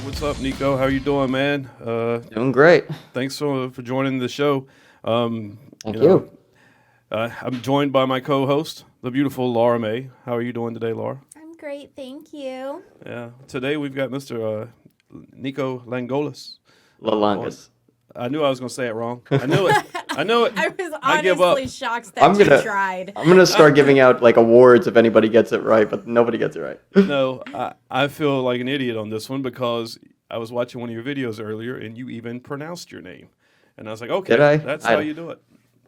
What's up, Niko? How you doing, man? Doing great. Thanks for joining the show. Thank you. I'm joined by my co-host, the beautiful Laura May. How are you doing today, Laura? I'm great, thank you. Yeah. Today we've got Mr. Niko Lalangas. Lalangas. I knew I was going to say it wrong. I knew it. I knew it. I was I give up. honestly shocked that you tried. I'm gonna start giving out like awards if anybody gets it right, but nobody gets it right. No, I feel like an idiot on this one because I was watching one of your videos earlier and you even pronounced your name. And I was like, okay, Did I? that's how you do it.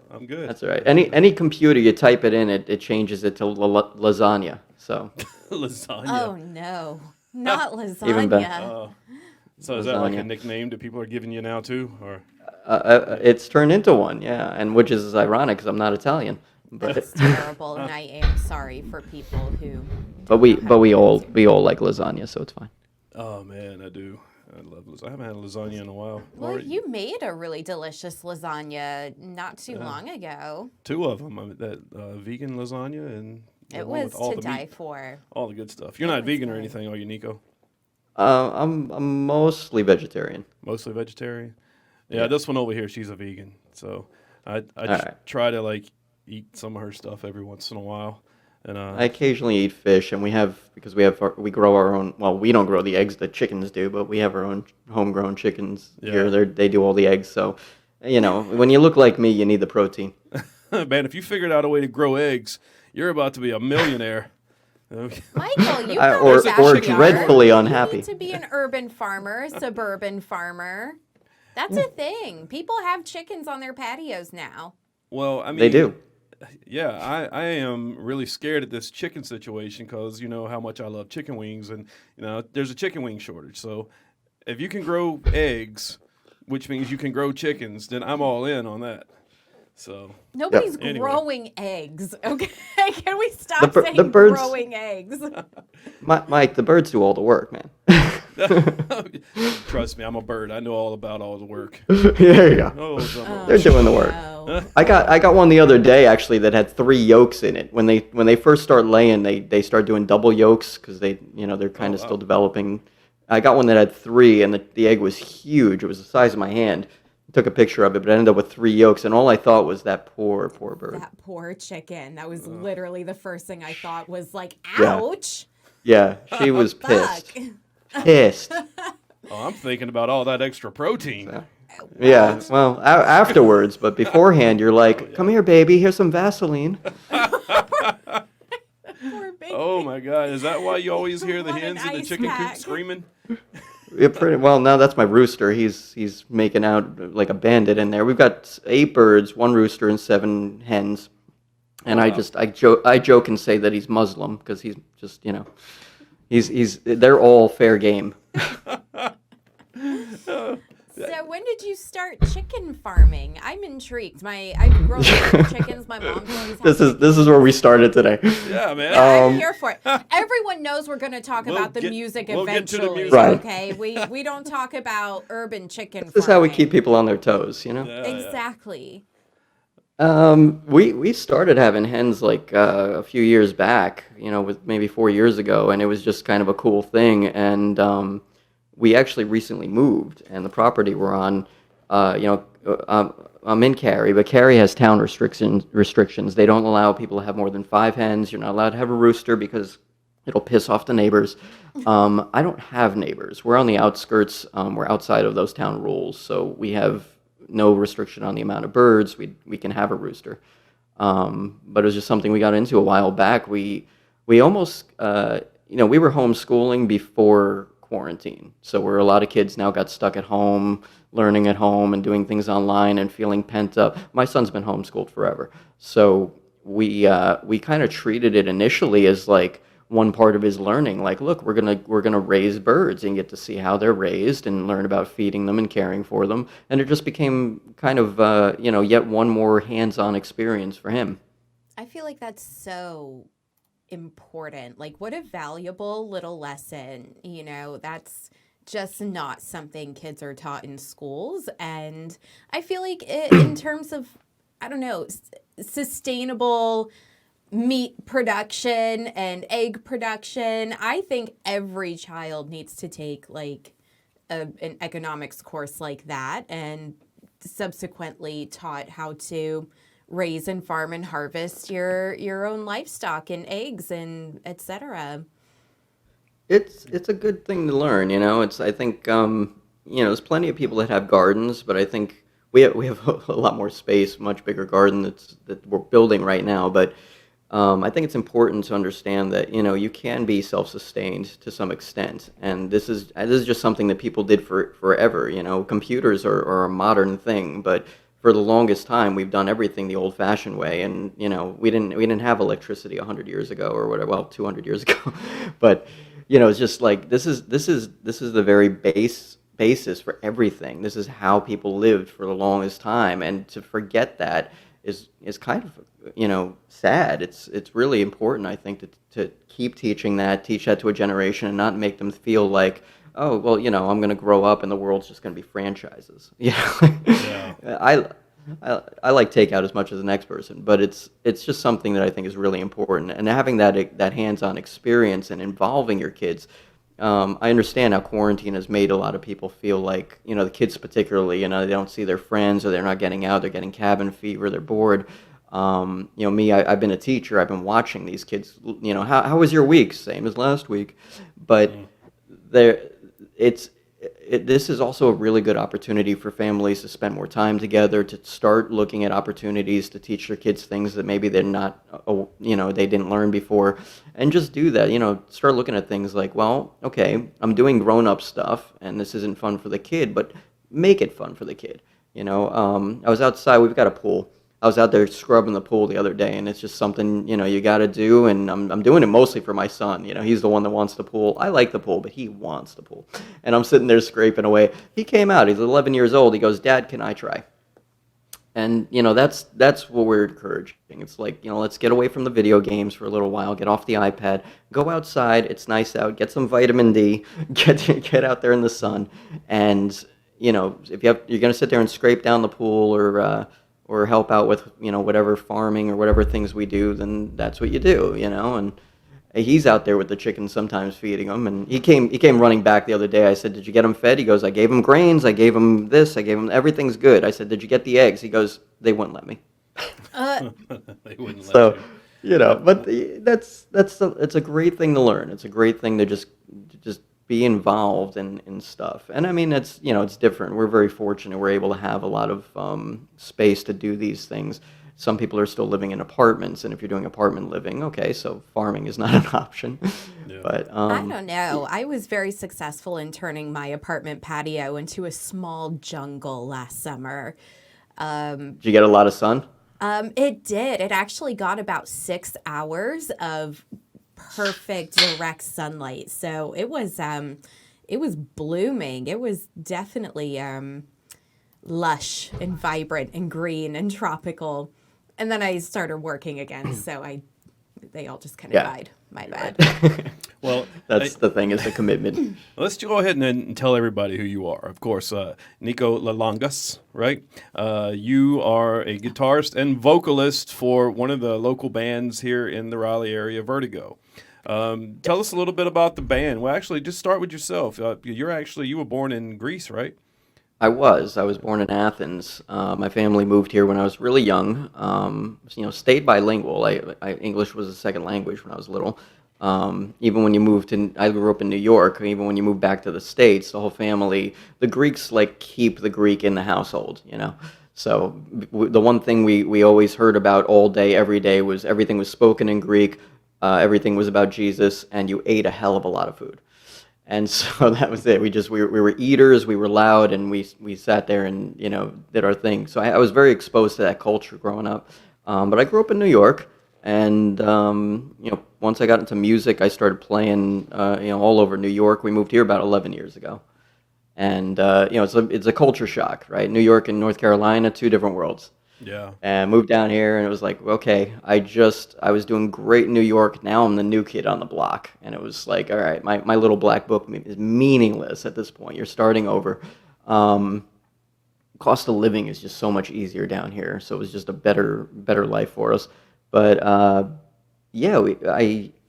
I'm good. That's all right. Any computer you type it in, it changes it to lasagna. So Lasagna. Oh no, not lasagna. Even better. So is that like a Lasagna. nickname that people are giving you now too, or? it's turned into one, yeah, and which is ironic because I'm not Italian. But That's terrible, and I am sorry for people who. we all like lasagna, so it's fine. Oh man, I do. I love lasagna. I haven't had lasagna in a while. Well, Laura, you made a really delicious lasagna not too long ago. two of them. That vegan lasagna and the It one was with all to the die meat, for. all the good stuff. You're not was vegan or good. anything, are you, Niko? I'm mostly vegetarian. Mostly vegetarian. Yeah, this one over here, she's a vegan. So I right. try to like eat some of her stuff every once in a while. And I occasionally eat fish, and we grow our own. Well, we don't grow the eggs; the chickens do, but we have our own homegrown chickens here. They do all the eggs, so when you look like me, you need the protein. man, if you figured out a way to grow eggs, you're about to be a millionaire. Michael, you or dreadfully unhappy. You need to be an urban farmer, a suburban farmer. That's a thing. People have chickens on their patios now. Well, I mean, They do. Yeah, I am really scared at this chicken situation because you know how much I love chicken wings, and there's a chicken wing shortage. So if you can grow eggs, which means you can grow chickens, then I'm all in on that. So Nobody's Anyway. growing eggs. Okay, can we stop The saying birds- growing eggs? Mike, the birds do all the work, man. Trust me, I'm a bird. I know all about all the work. There you go. Oh, They're doing the work. No. I got one the other day actually that had 3 yolks in it. When they first start laying, they start doing double yolks because they're kind of still developing. I got one that had 3, and the egg was huge. It was the size of my hand. Took a picture of it, but I ended up with 3 yolks, and all I thought was that poor bird. That poor chicken. That was literally the first thing I thought was like, Yeah. ouch. Yeah, she was pissed. Fuck. Pissed. I'm thinking about all that extra protein. Yeah, well, afterwards, but beforehand, you're like, come here, baby, here's some Vaseline. Poor baby. Oh my God, is that why you always hear the Want an hens in the ice chicken coop pack. screaming? Yeah, pretty well. Now that's my rooster. He's making out like a bandit in there. We've got 8 birds, 1 rooster, and 7 hens. And Wow. I joke and say that he's Muslim because he's just they're all fair game. So when did you start chicken farming? I'm intrigued. I've grown up with chickens. My mom's always had This is where we started today. Yeah, man. Yeah, I'm here for it. Everyone knows we're going to talk We'll about the get- music we'll get to the eventually. music. Right. Okay, we don't talk about urban chicken. This is how we farming. keep people on their toes, Yeah. Exactly. We started having hens like a few years back, with maybe 4 years ago, and it was just kind of a cool thing. And we actually recently moved, and the property we're on, I'm in Cary, but Cary has town restrictions. They don't allow people to have more than 5 hens. You're not allowed to have a rooster because it'll piss off the neighbors. I don't have neighbors. We're on the outskirts. We're outside of those town rules, so we have no restriction on the amount of birds. We can have a rooster. But it was just something we got into a while back. We almost, we were homeschooling before quarantine. So where a lot of kids now got stuck at home, learning at home and doing things online and feeling pent up. My son's been homeschooled forever. So we kind of treated it initially as like, one part of his learning. Like, look, we're gonna raise birds and get to see how they're raised and learn about feeding them and caring for them. And it just became kind of yet one more hands-on experience for him. I feel like that's so important. Like, what a valuable little lesson. That's just not something kids are taught in schools. And I feel like in terms of, I don't know, sustainable meat production and egg production, I think every child needs to take like an economics course like that, and subsequently taught how to raise and farm and harvest your own livestock and eggs and etc. It's a good thing to learn, I think there's plenty of people that have gardens, but I think we have a lot more space, much bigger garden that we're building right now. But I think it's important to understand that you can be self-sustained to some extent, and this is just something that people did forever. Computers are a modern thing, but for the longest time we've done everything the old-fashioned way, and we didn't have electricity 100 years ago or whatever, well, 200 years ago, but it's just like this is the very basis for everything. This is how people lived for the longest time, and to forget that is kind of sad. It's really important, I think, to keep teaching that, teach that to a generation, and not make them feel like, oh, well, I'm going to grow up and the world's just going to be franchises. Yeah. I like takeout as much as the next person, but it's just something that I think is really important. And having that hands-on experience and involving your kids, I understand how quarantine has made a lot of people feel like, the kids particularly, they don't see their friends, or they're not getting out, they're getting cabin fever, they're bored. Me, I've been a teacher, I've been watching these kids, how was your week? Same as last week. But this is also a really good opportunity for families to spend more time together, to start looking at opportunities to teach their kids things that maybe they're not, they didn't learn before, and just do that. Start looking at things like, well, okay, I'm doing grown-up stuff, and this isn't fun for the kid, but make it fun for the kid. I was outside. We've got a pool. I was out there scrubbing the pool the other day, and it's just something, you got to do, and I'm doing it mostly for my son. He's the one that wants the pool. I like the pool, but he wants the pool. And I'm sitting there scraping away. He came out. He's 11 years old. He goes, "Dad, can I try?" And, that's what we're encouraging. It's like, let's get away from the video games for a little while, get off the iPad, go outside. It's nice out. Get some vitamin D, get out there in the sun. And, if you're going to sit there and scrape down the pool, or help out with, whatever farming or whatever things we do, then that's what you do, and he's out there with the chickens sometimes feeding them. And he came running back the other day. I said, "Did you get him fed?" He goes, "I gave him grains, I gave him this, I gave him everything's good." I said, "Did you get the eggs?" He goes, "They wouldn't let me." They wouldn't let So, you. but it's a great thing to learn. It's a great thing to just be involved in stuff. And I mean, it's different. We're very fortunate. We're able to have a lot of space to do these things. Some people are still living in apartments, and if you're doing apartment living, okay, so farming is not an option. Yeah. But I don't know. I was very successful in turning my apartment patio into a small jungle last summer. Did you get a lot of sun? It did. It actually got about 6 hours of perfect direct sunlight. So it was blooming. It was definitely lush and vibrant and green and tropical. And then I started working again, so they all just kind of died. My bad. Well, That's the thing, is a commitment. let's go ahead and tell everybody who you are. Of course, Niko Lalangas, right? You are a guitarist and vocalist for one of the local bands here in the Raleigh area, Vertigo. Tell us a little bit about the band. Well, actually, just start with yourself. You were born in Greece, right? I was born in Athens. My family moved here when I was really young. Stayed bilingual. English was a second language when I was little. Even when you moved I grew up in New York. Even when you moved back to the States, the whole family, the Greeks keep the Greek in the household. So the one thing we always heard about all day, every day, was everything was spoken in Greek. Everything was about Jesus, and you ate a hell of a lot of food. And so that was it. We were eaters, we were loud, and we sat there and did our thing. So I was very exposed to that culture growing up. But I grew up in New York, And once I got into music, I started playing all over New York. We moved here about 11 years ago, and it's a culture shock, right? New York and North Carolina, two different worlds. Yeah. And moved down here, and it was like, okay, I was doing great in New York. Now I'm the new kid on the block, and it was like, all right, my little black book is meaningless at this point. You're starting over. Cost of living is just so much easier down here, so it was just a better life for us. But yeah,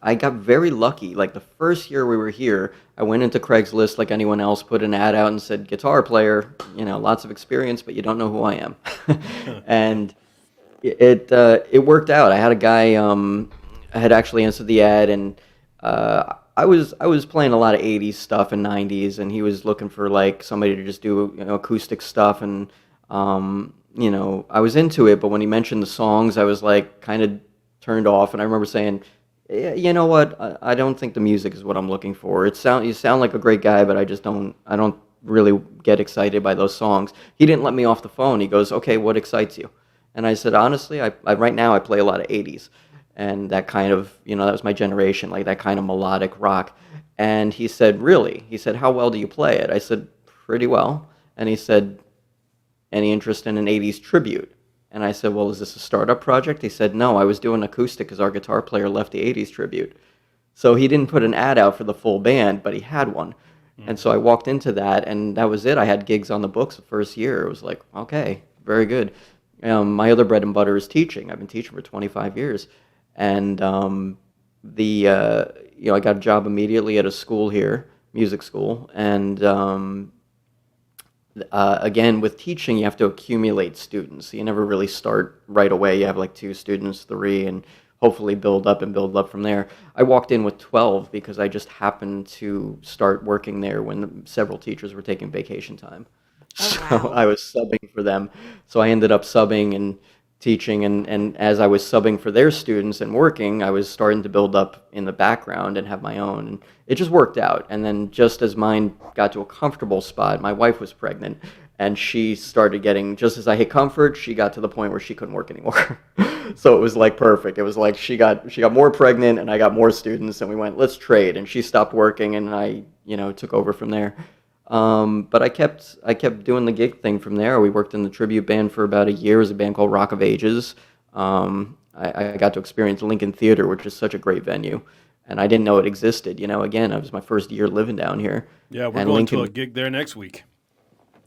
I got very lucky. Like the first year we were here, I went into Craigslist like anyone else, put an ad out and said, guitar player, lots of experience, but you don't know who I am. And it worked out. I had a guy, I had actually answered the ad, and I was playing a lot of 80s stuff and 90s, and he was looking for like somebody to just do acoustic stuff, and I was into it, but when he mentioned the songs, I was like kind of turned off, and I remember saying, yeah, you know what? I don't think the music is what I'm looking for. You sound like a great guy, but I don't really get excited by those songs. He didn't let me off the phone. He goes, okay, what excites you? And I said, honestly, I right now I play a lot of 80s, and that kind of, that was my generation, like that kind of melodic rock. And he said, really? He said, how well do you play it? I said, pretty well. And he said, any interest in an 80s tribute? And I said, well, is this a startup project? He said, no, I was doing acoustic because our guitar player left the 80s tribute. So he didn't put an ad out for the full band, but he had one. And so I walked into that, and that was it. I had gigs on the books the first year. It was like, okay, very good. My other bread and butter is teaching. I've been teaching for 25 years. And I got a job immediately at a school here, music school. And again, with teaching, you have to accumulate students. So you never really start right away. You have like 2 students, 3, and hopefully build up from there. I walked in with 12 because I just happened to start working there when several teachers were taking vacation time. Oh, So wow. I was subbing for them. So I ended up subbing and teaching, and as I was subbing for their students and working, I was starting to build up in the background and have my own, and it just worked out. And then just as mine got to a comfortable spot, my wife was pregnant, and she started getting, just as I hit comfort, she got to the point where she couldn't work anymore. So it was like perfect. It was like she got more pregnant, and I got more students, and we went, let's trade, and she stopped working, and I took over from there. But I kept doing the gig thing from there. We worked in the tribute band for about a year. It was a band called Rock of Ages. I got to experience Lincoln Theater, which is such a great venue, and I didn't know it existed. Again, it was my first year living down here. Yeah, we're And going Lincoln, to a gig there next week.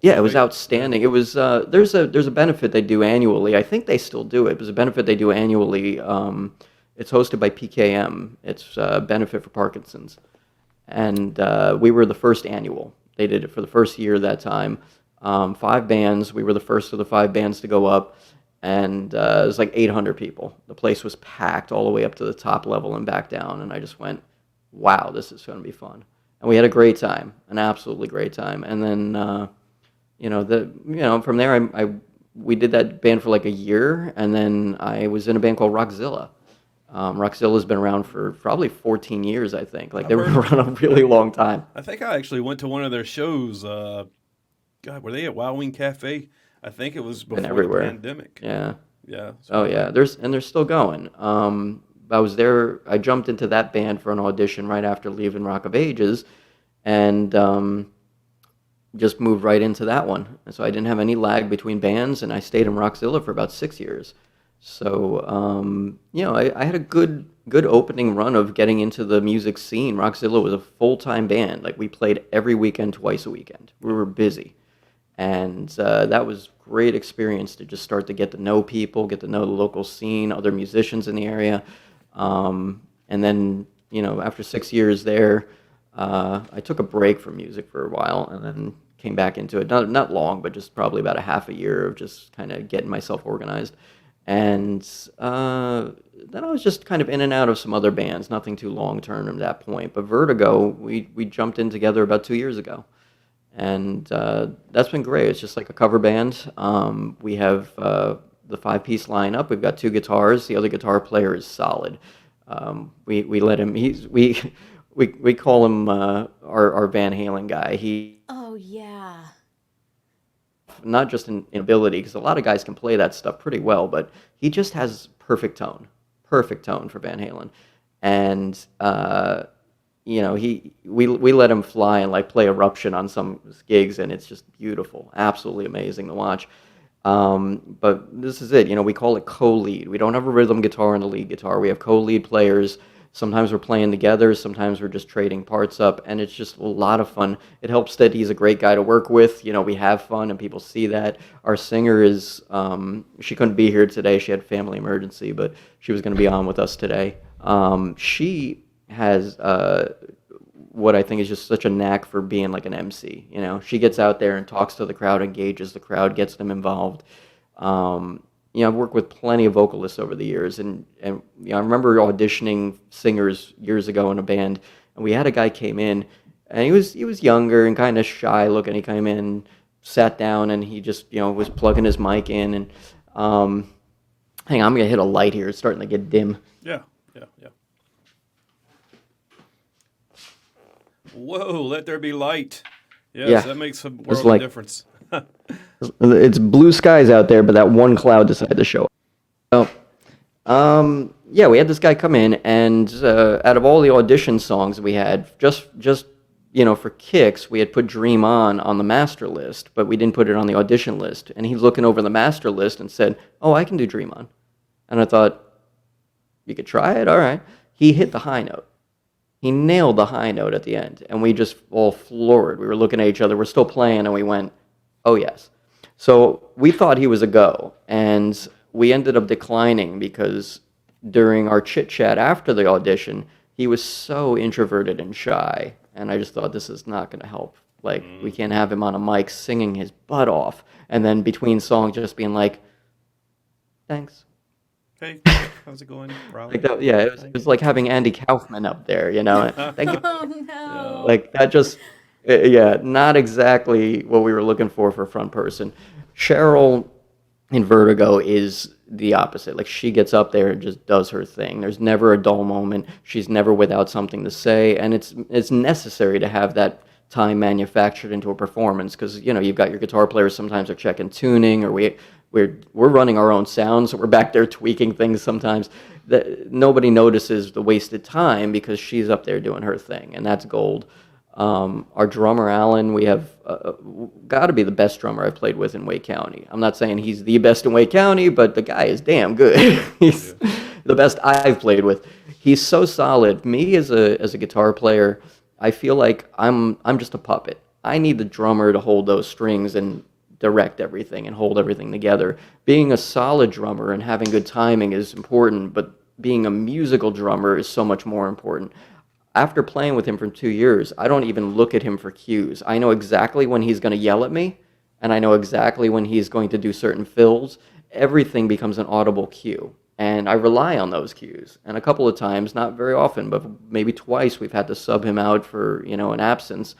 yeah, it was Right? outstanding. It was there's a benefit they do annually. I think they still do it. It was a benefit they do annually. It's hosted by PKM. It's a benefit for Parkinson's, and we were the first annual. They did it for the first year that time. 5 bands. We were the first of the 5 bands to go up, and it was like 800 people. The place was packed all the way up to the top level and back down. And I just went, "Wow, this is going to be fun." And we had a great time, an absolutely great time. And then, from there, we did that band for like a year, and then I was in a band called Rockzilla. Rockzilla's been around for probably 14 years, I think. Like I've they were heard. around a really long time. I think I actually went to one of their shows. God, were they at Wild Wing Cafe? I think it was Been before the everywhere. pandemic. Yeah. Yeah. Oh So yeah. They're still going. I was there. I jumped into that band for an audition right after leaving Rock of Ages, and just moved right into that one. And so I didn't have any lag between bands, and I stayed in Rockzilla for about 6 years. So I had a good opening run of getting into the music scene. Rockzilla was a full-time band. Like we played every weekend, twice a weekend. We were busy, and that was great experience to just start to get to know people, get to know the local scene, other musicians in the area. And then after 6 years there, I took a break from music for a while, and then came back into it. Not long, but just probably about a half a year of just kind of getting myself organized. And then I was just kind of in and out of some other bands, nothing too long term at that point. But Vertigo, we jumped in together about 2 years ago, and that's been great. It's just like a cover band. We have the 5-piece lineup. We've got 2 guitars. The other guitar player is solid. We let him. We call him our Van Halen guy. He Oh, yeah. not just in ability, because a lot of guys can play that stuff pretty well, but he just has perfect tone, perfect tone for Van Halen. And we let him fly and like play Eruption on some gigs, and it's just beautiful, absolutely amazing to watch. But this is it, we call it co-lead. We don't have a rhythm guitar and a lead guitar. We have co-lead players. Sometimes we're playing together, sometimes we're just trading parts up, and it's just a lot of fun. It helps that he's a great guy to work with. We have fun and people see that. Our singer is, she couldn't be here today. She had a family emergency, but she was going to be on with us today. She has what I think is just such a knack for being like an MC. She gets out there and talks to the crowd, engages the crowd, gets them involved. I've worked with plenty of vocalists over the years, and I remember auditioning singers years ago in a band, and we had a guy came in, and he was younger and kind of shy looking. He came in, sat down, and he just was plugging his mic in, and hang on, I'm gonna hit a light here. It's starting to get dim. Yeah. Whoa, let there be light. Yes, Yeah. that makes a world like- of difference. It's blue skies out there, but that one cloud decided to show up. So, yeah, we had this guy come in, and out of all the audition songs we had, just for kicks, we had put Dream On the master list, but we didn't put it on the audition list. And he's looking over the master list and said, "Oh, I can do Dream On." And I thought, you could try it? All right. He hit the high note. He nailed the high note at the end, and we just all floored. We were looking at each other. We're still playing, and we went, "Oh, yes." So we thought he was a go, and we ended up declining because during our chit-chat after the audition, he was so introverted and shy, and I just thought, this is not going to help. Like, we can't have him on a mic singing his butt off, and then between songs just being like, "Thanks." Hey, how's it going, Rob? Like that, yeah, it was like having Andy Kaufman up there, Thank you. Oh no. Like that just, yeah, not exactly what we were looking for a front person. Cheryl in Vertigo is the opposite. Like, she gets up there and just does her thing. There's never a dull moment. She's never without something to say, and it's necessary to have that time manufactured into a performance, because you've got your guitar players sometimes are checking tuning, or we're running our own sounds, so we're back there tweaking things sometimes. That nobody notices the wasted time because she's up there doing her thing, and that's gold. Our drummer Alan, we have got to be the best drummer I've played with in Wake County. I'm not saying he's the best in Wake County, but the guy is damn good. He's the best I've played with. He's so solid. Me as a guitar player, I feel like I'm just a puppet. I need the drummer to hold those strings and direct everything and hold everything together. Being a solid drummer and having good timing is important, but being a musical drummer is so much more important. After playing with him for 2 years, I don't even look at him for cues. I know exactly when he's going to yell at me, and I know exactly when he's going to do certain fills. Everything becomes an audible cue, and I rely on those cues. And a couple of times, not very often, but maybe twice, we've had to sub him out for an absence.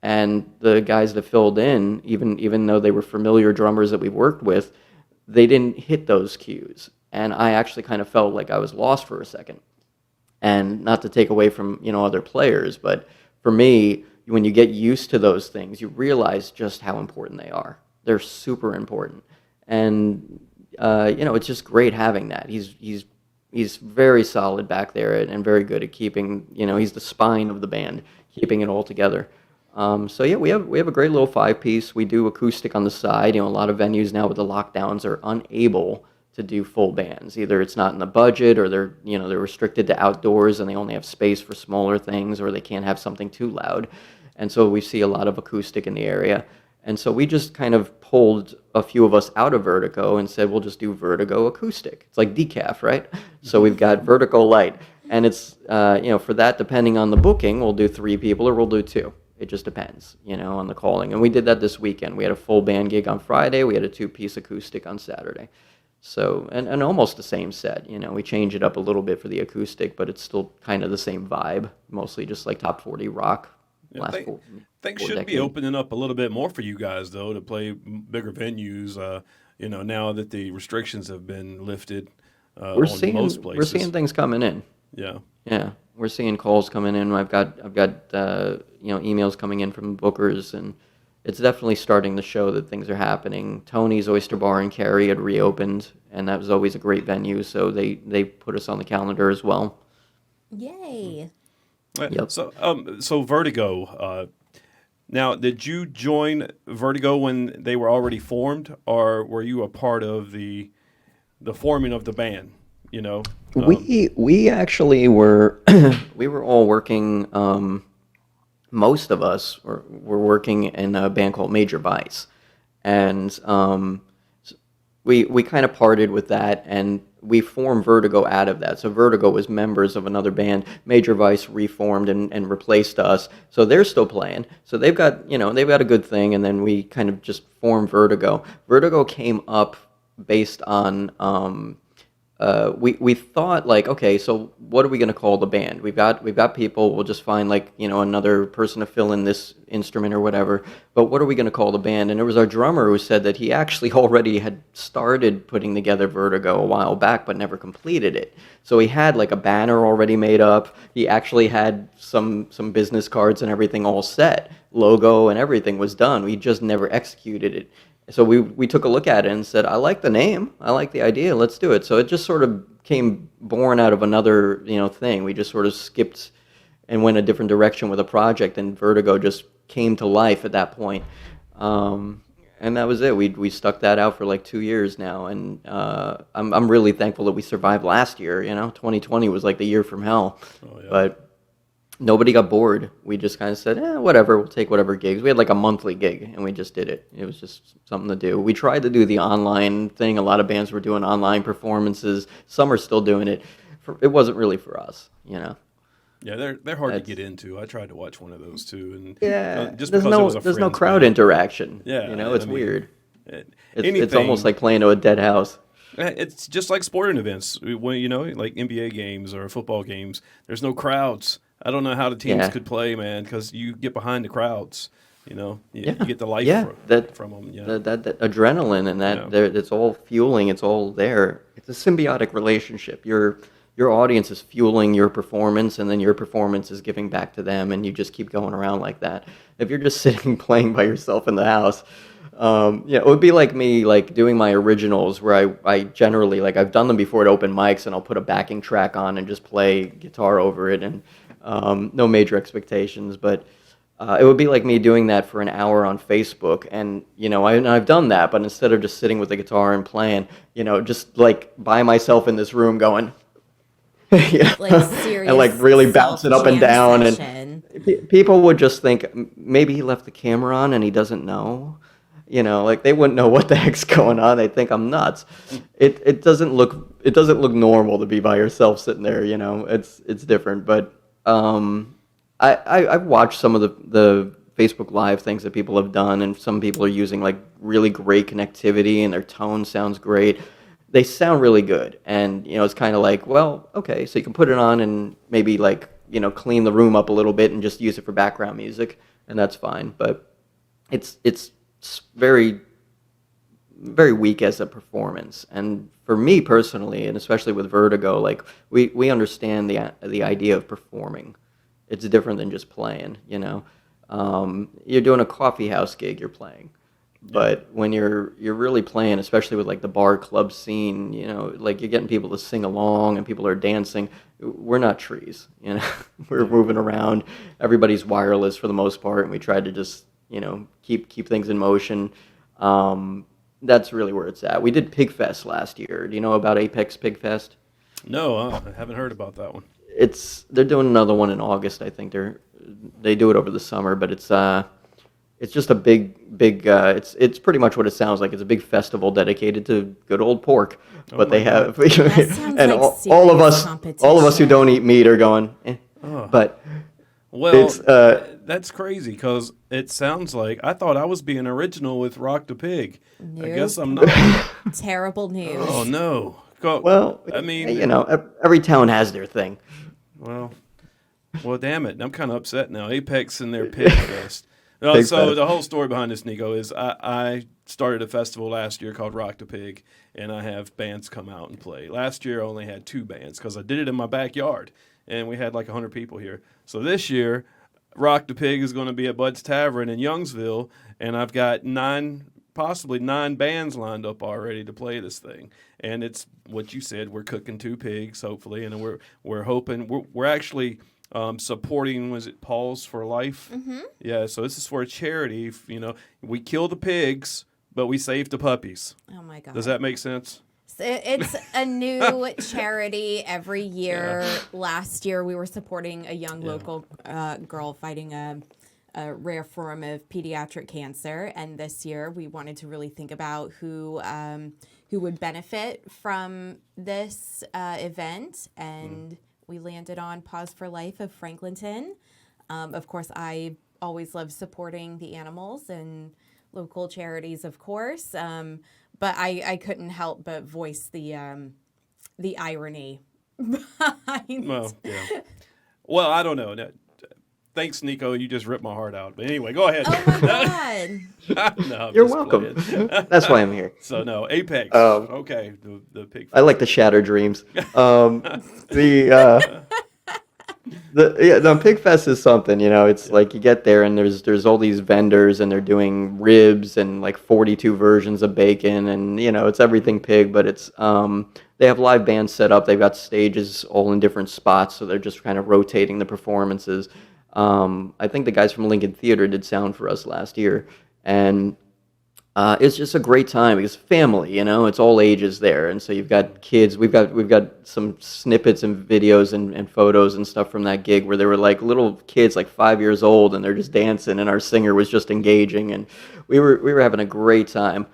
And the guys that filled in, even though they were familiar drummers that we've worked with, they didn't hit those cues. And I actually kind of felt like I was lost for a second. And not to take away from other players, but for me, when you get used to those things, you realize just how important they are. They're super important. And it's just great having that. He's very solid back there and very good at keeping, he's the spine of the band, keeping it all together. So yeah, we have a great little 5-piece. We do acoustic on the side. A lot of venues now with the lockdowns are unable to do full bands. Either it's not in the budget, or they're restricted to outdoors and they only have space for smaller things, or they can't have something too loud. And so we see a lot of acoustic in the area. And so we just kind of pulled a few of us out of Vertigo and said, we'll just do Vertigo acoustic. It's like decaf, right? So we've got Vertigo Light. And it's, for that, depending on the booking, we'll do 3 people or we'll do 2. It just depends, on the calling. And we did that this weekend. We had a full band gig on Friday. We had a 2-piece acoustic on Saturday. So, and almost the same set. We change it up a little bit for the acoustic, but it's still kind of the same vibe. Mostly just like top 40 rock. Yeah, things should be opening up a little bit more for you guys, though, to play bigger venues. Now that the restrictions have been lifted on most places. We're seeing things coming in. Yeah. We're seeing calls coming in. I've got emails coming in from bookers, and it's definitely starting to show that things are happening. Tony's Oyster Bar in Cary had reopened, and that was always a great venue, so they put us on the calendar as well. Yay. Yep. So Vertigo. Now, did you join Vertigo when they were already formed, or were you a part of the forming of the band? You know, We actually were we were all working. Most of us were working in a band called Major Vice, and we kind of parted with that, and we formed Vertigo out of that. So Vertigo was members of another band. Major Vice reformed and replaced us. So they're still playing. So they've got a good thing, and then we kind of just formed Vertigo. Vertigo came up based on we thought like, okay, so what are we going to call the band? We've got people. We'll just find like another person to fill in this instrument or whatever. But what are we going to call the band? And it was our drummer who said that he actually already had started putting together Vertigo a while back, but never completed it. So he had like a banner already made up. He actually had some business cards and everything all set. Logo and everything was done. We just never executed it. So we took a look at it and said, I like the name. I like the idea. Let's do it. So it just sort of came born out of another, thing. We just sort of skipped and went a different direction with a project, and Vertigo just came to life at that point. And that was it. We stuck that out for like 2 years now, and I'm really thankful that we survived last year. 2020 was like the year from hell. Oh, yeah. But nobody got bored. We just kind of said, whatever, we'll take whatever gigs. We had like a monthly gig, and we just did it. It was just something to do. We tried to do the online thing. A lot of bands were doing online performances. Some are still doing it. It wasn't really for us, Yeah, they're hard to get into. I tried to watch one of those too, and Yeah, just there's because it was a no friend's crowd band. interaction. Yeah, It's weird. It's Anything, almost like playing to a dead house. It's just like sporting events. When like NBA games or football games, there's no crowds. I don't know how the teams could play, man, because you get behind the crowds. You get the life from them. Yeah, that adrenaline and it's all fueling. It's all there. It's a symbiotic relationship. Your audience is fueling your performance, and then your performance is giving back to them, and you just keep going around like that. If you're just sitting playing by yourself in the house, it would be like me like doing my originals where I generally like I've done them before at open mics, and I'll put a backing track on and just play guitar over it, and no major expectations, but it would be like me doing that for an hour on Facebook, and I've done that, but instead of just sitting with the guitar and playing, just like by myself in this room going, like serious and like really bounce it up and down, session. And people would just think maybe he left the camera on and he doesn't know. Like they wouldn't know what the heck's going on. They think I'm nuts. It doesn't look normal to be by yourself sitting there. It's different. But I've watched some of the Facebook Live things that people have done, and some people are using like really great connectivity, and their tone sounds great. They sound really good, and it's kind of like, well, okay, so you can put it on and maybe like clean the room up a little bit and just use it for background music, and that's fine. But it's very, very weak as a performance. And for me personally, and especially with Vertigo, like we understand the idea of performing. It's different than just playing. You're doing a coffee house gig, you're playing. But when you're really playing, especially with like the bar club scene, like you're getting people to sing along and people are dancing. We're not trees, We're moving around. Everybody's wireless for the most part, and we try to just keep things in motion. That's really where it's at. We did Pig Fest last year. Do you know about Apex Pig Fest? No, I haven't heard about that one. They're doing another one in August. I think they do it over the summer, but it's just a big. It's pretty much what it sounds like. It's a big festival dedicated to good old pork. But they have, and like all of us who don't eat meat are going. But well, that's crazy because it sounds like I thought I was being original with Rock the Pig. Nope. I guess I'm not. Terrible news. Oh no. Well, I mean, every town has their thing. Well, damn it! I'm kind of upset now. Apex and their Pig Fest. So the whole story behind this, Niko, is I started a festival last year called Rock the Pig, and I have bands come out and play. Last year I only had 2 bands because I did it in my backyard, and we had like 100 people here. So this year Rock the Pig is going to be at Bud's Tavern in Youngsville, and I've got possibly nine bands lined up already to play this thing. And it's what you said. We're cooking two pigs, hopefully, and we're hoping we're actually supporting. Was it Paws for Life? Mm-hmm. Yeah. So this is for a charity. We kill the pigs, but we save the puppies. Oh my God. Does that make sense? It's a new charity every year. Yeah. Last year, we were supporting a young local girl fighting a rare form of pediatric cancer, and this year we wanted to really think about who would benefit from this event, and we landed on Paws for Life of Franklinton. Of course, I always love supporting the animals and local charities, of course. But I couldn't help but voice the irony behind. Well, yeah. Well, I don't know. Thanks, Niko. You just ripped my heart out. But anyway, go ahead. Oh my God. No, you're welcome. That's why I'm here. So no, Apex. Okay, the pig. I like to shatter dreams. The Pig Fest is something, it's like you get there and there's all these vendors and they're doing ribs and like 42 versions of bacon and, it's everything pig, but it's, they have live bands set up. They've got stages all in different spots. So they're just kind of rotating the performances. I think the guys from Lincoln Theater did sound for us last year, and it's just a great time because family, it's all ages there, and so you've got kids. We've got some snippets and videos and photos and stuff from that gig where they were like little kids, like 5 years old, and they're just dancing, and our singer was just engaging, and we were having a great time.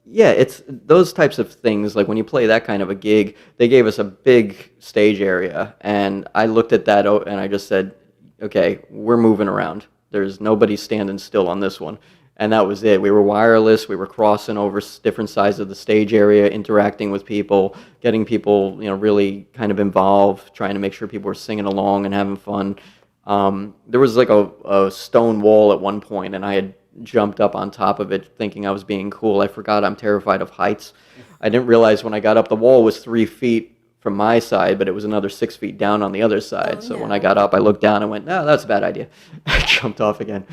Yeah, it's those types of things. Like when you play that kind of a gig, they gave us a big stage area, and I looked at that and I just said, okay, we're moving around. There's nobody standing still on this one. And that was it. We were wireless. We were crossing over different sides of the stage area, interacting with people, getting people, really kind of involved, trying to make sure people were singing along and having fun. There was like a stone wall at one point, and I had jumped up on top of it thinking I was being cool. I forgot I'm terrified of heights. I didn't realize when I got up, the wall was 3 feet from my side, but it was another 6 feet down on the other side. So when I got up, I looked down and went, no, that's a bad idea. I jumped off again.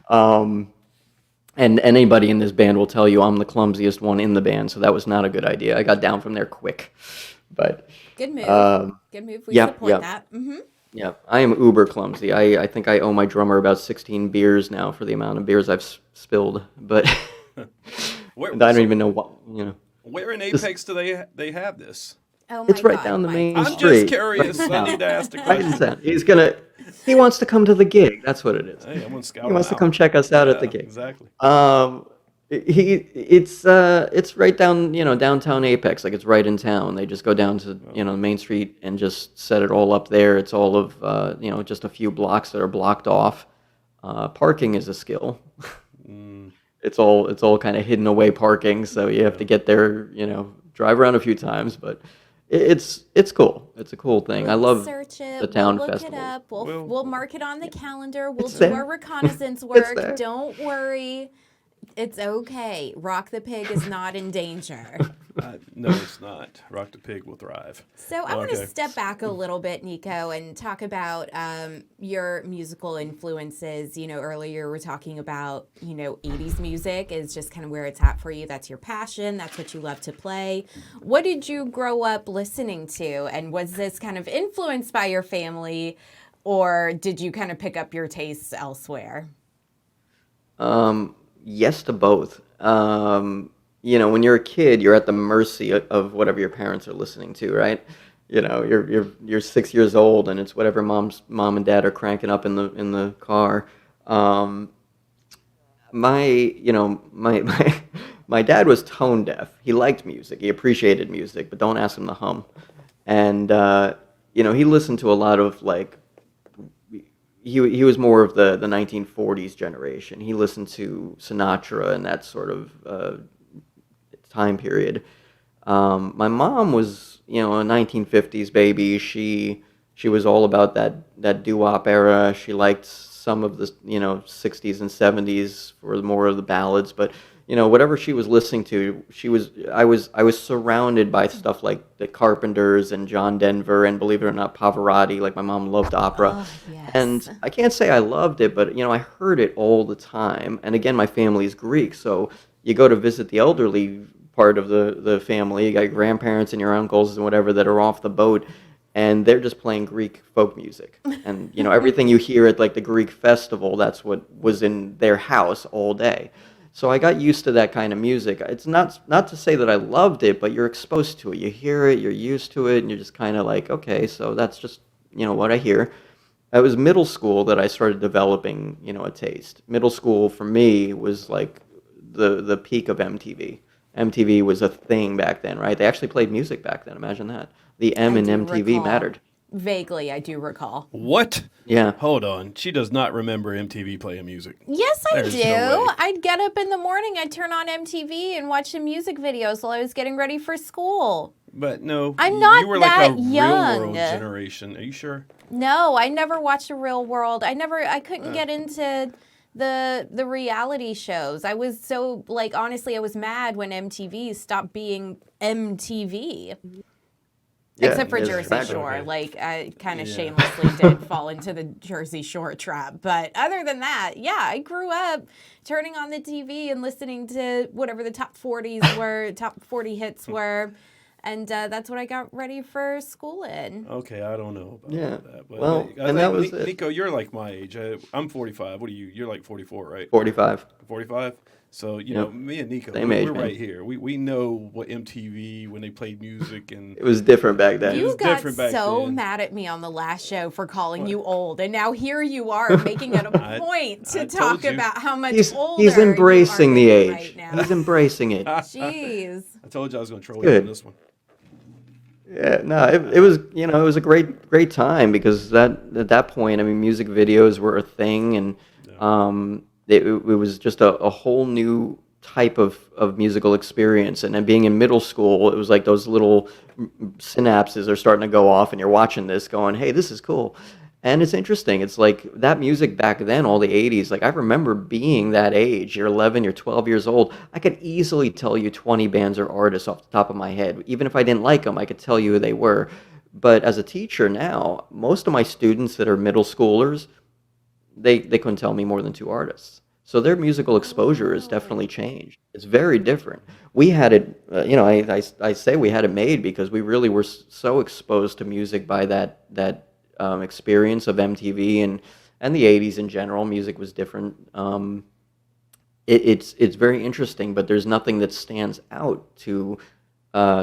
And anybody in this band will tell you I'm the clumsiest one in the band, so that was not a good idea. I got down from there quick. But good move. Good move. We support that. Mm-hmm. Yeah, I am uber clumsy. I think I owe my drummer about 16 beers now for the amount of beers I've spilled. But I don't even know what, Where in Apex do they have this? Oh my It's right God, down the main I'm street. just curious. I need to ask the Right in question. town. He wants to come to the gig. That's what it is. Hey, I'm gonna scout He wants it to out. come check us out at the gig. Exactly. It's right down, downtown Apex. Like it's right in town. They just go down to, Main Street and just set it all up there. It's all of, just a few blocks that are blocked off. Parking is a skill. It's all kind of hidden away parking, so you have to get there, drive around a few times, but it's cool. It's a cool thing. I love Search it. the town We'll look festival. it up. We'll mark it on the calendar. We'll It's do there. our reconnaissance It's work. there. Don't worry. It's okay. Rock the Pig is not in danger. No, it's not. Rock the Pig will thrive. So I want to Okay. step back a little bit, Niko, and talk about your musical influences. Earlier we were talking about, 80s music is just kind of where it's at for you. That's your passion. That's what you love to play. What did you grow up listening to? And was this kind of influenced by your family, or did you kind of pick up your tastes elsewhere? Yes to both. When you're a kid, you're at the mercy of whatever your parents are listening to, right? You're 6 years old, and it's whatever mom and dad are cranking up in the car. My my dad was tone deaf. He liked music. He appreciated music, but don't ask him to hum. And he listened to a lot of like. He was more of the 1940s generation. He listened to Sinatra and that sort of time period. My mom was, a 1950s baby. She was all about that doo-wop era. She liked some of the, 60s and 70s for more of the ballads. But, whatever she was listening to, I was surrounded by stuff like the Carpenters and John Denver and, believe it or not, Pavarotti. Like, my mom loved opera. Oh, yes. And I can't say I loved it, but I heard it all the time. And again, my family's Greek, so you go to visit the elderly part of the family. You got your grandparents and your uncles and whatever that are off the boat, and they're just playing Greek folk music. And everything you hear at like the Greek festival, that's what was in their house all day. So I got used to that kind of music. It's not to say that I loved it, but you're exposed to it. You hear it, you're used to it, and you're just kind of like, okay, so that's just what I hear. It was middle school that I started developing a taste. Middle school for me was like the peak of MTV. MTV was a thing back then, right? They actually played music back then. Imagine that. The M I in do MTV recall. mattered. Vaguely, I do recall. What? Yeah. Hold on. She does not remember MTV playing music. Yes, I There's do. no way. I'd get up in the morning, I'd turn on MTV and watch some music videos while I was getting ready for school. But no, I'm not you were like a that young. real world generation. Are you sure? No, I never watched a Real World. I couldn't get into the reality shows. I was so, like, honestly, I was mad when MTV stopped being MTV. Yeah, Except for it's Jersey back. Shore. Okay. Like, I kind of Yeah. shamelessly did fall into the Jersey Shore trap. But other than that, yeah, I grew up turning on the TV and listening to whatever the top 40s were, top 40 hits were. And that's what I got ready for school in. Okay, I don't know about Yeah. that. But Well, I and think, that was it. Nico, you're like my age. I'm 45. What are you? You're like 44, right? 45. 45. So, Yep. me and Nico, Same we're age, man. right here. We know what MTV, when they played music, and It was different back then. It You was got different back so then. mad at me on the last show for calling you old, and now here you are making it a I- point to I talk told you. about how much He's older he's embracing the you are age. right now. He's embracing it. Jeez. I told you I was going to troll you Good. on this one. Yeah, no, it was it was a great time because at that point, I mean, music videos were a thing, and it was just a whole new type of musical experience. And then being in middle school, it was like those little synapses are starting to go off, and you're watching this, going, "Hey, this is cool." And it's interesting. It's like that music back then, all the 80s. Like, I remember being that age. You're 11, you're 12 years old. I could easily tell you 20 bands or artists off the top of my head. Even if I didn't like them, I could tell you who they were. But as a teacher now, most of my students that are middle schoolers, they couldn't tell me more than two artists. So their musical exposure has definitely changed. It's very different. We had it, I say we had it made because we really were so exposed to music by that experience of MTV and the 80s in general. Music was different. It's very interesting, but there's nothing that stands out to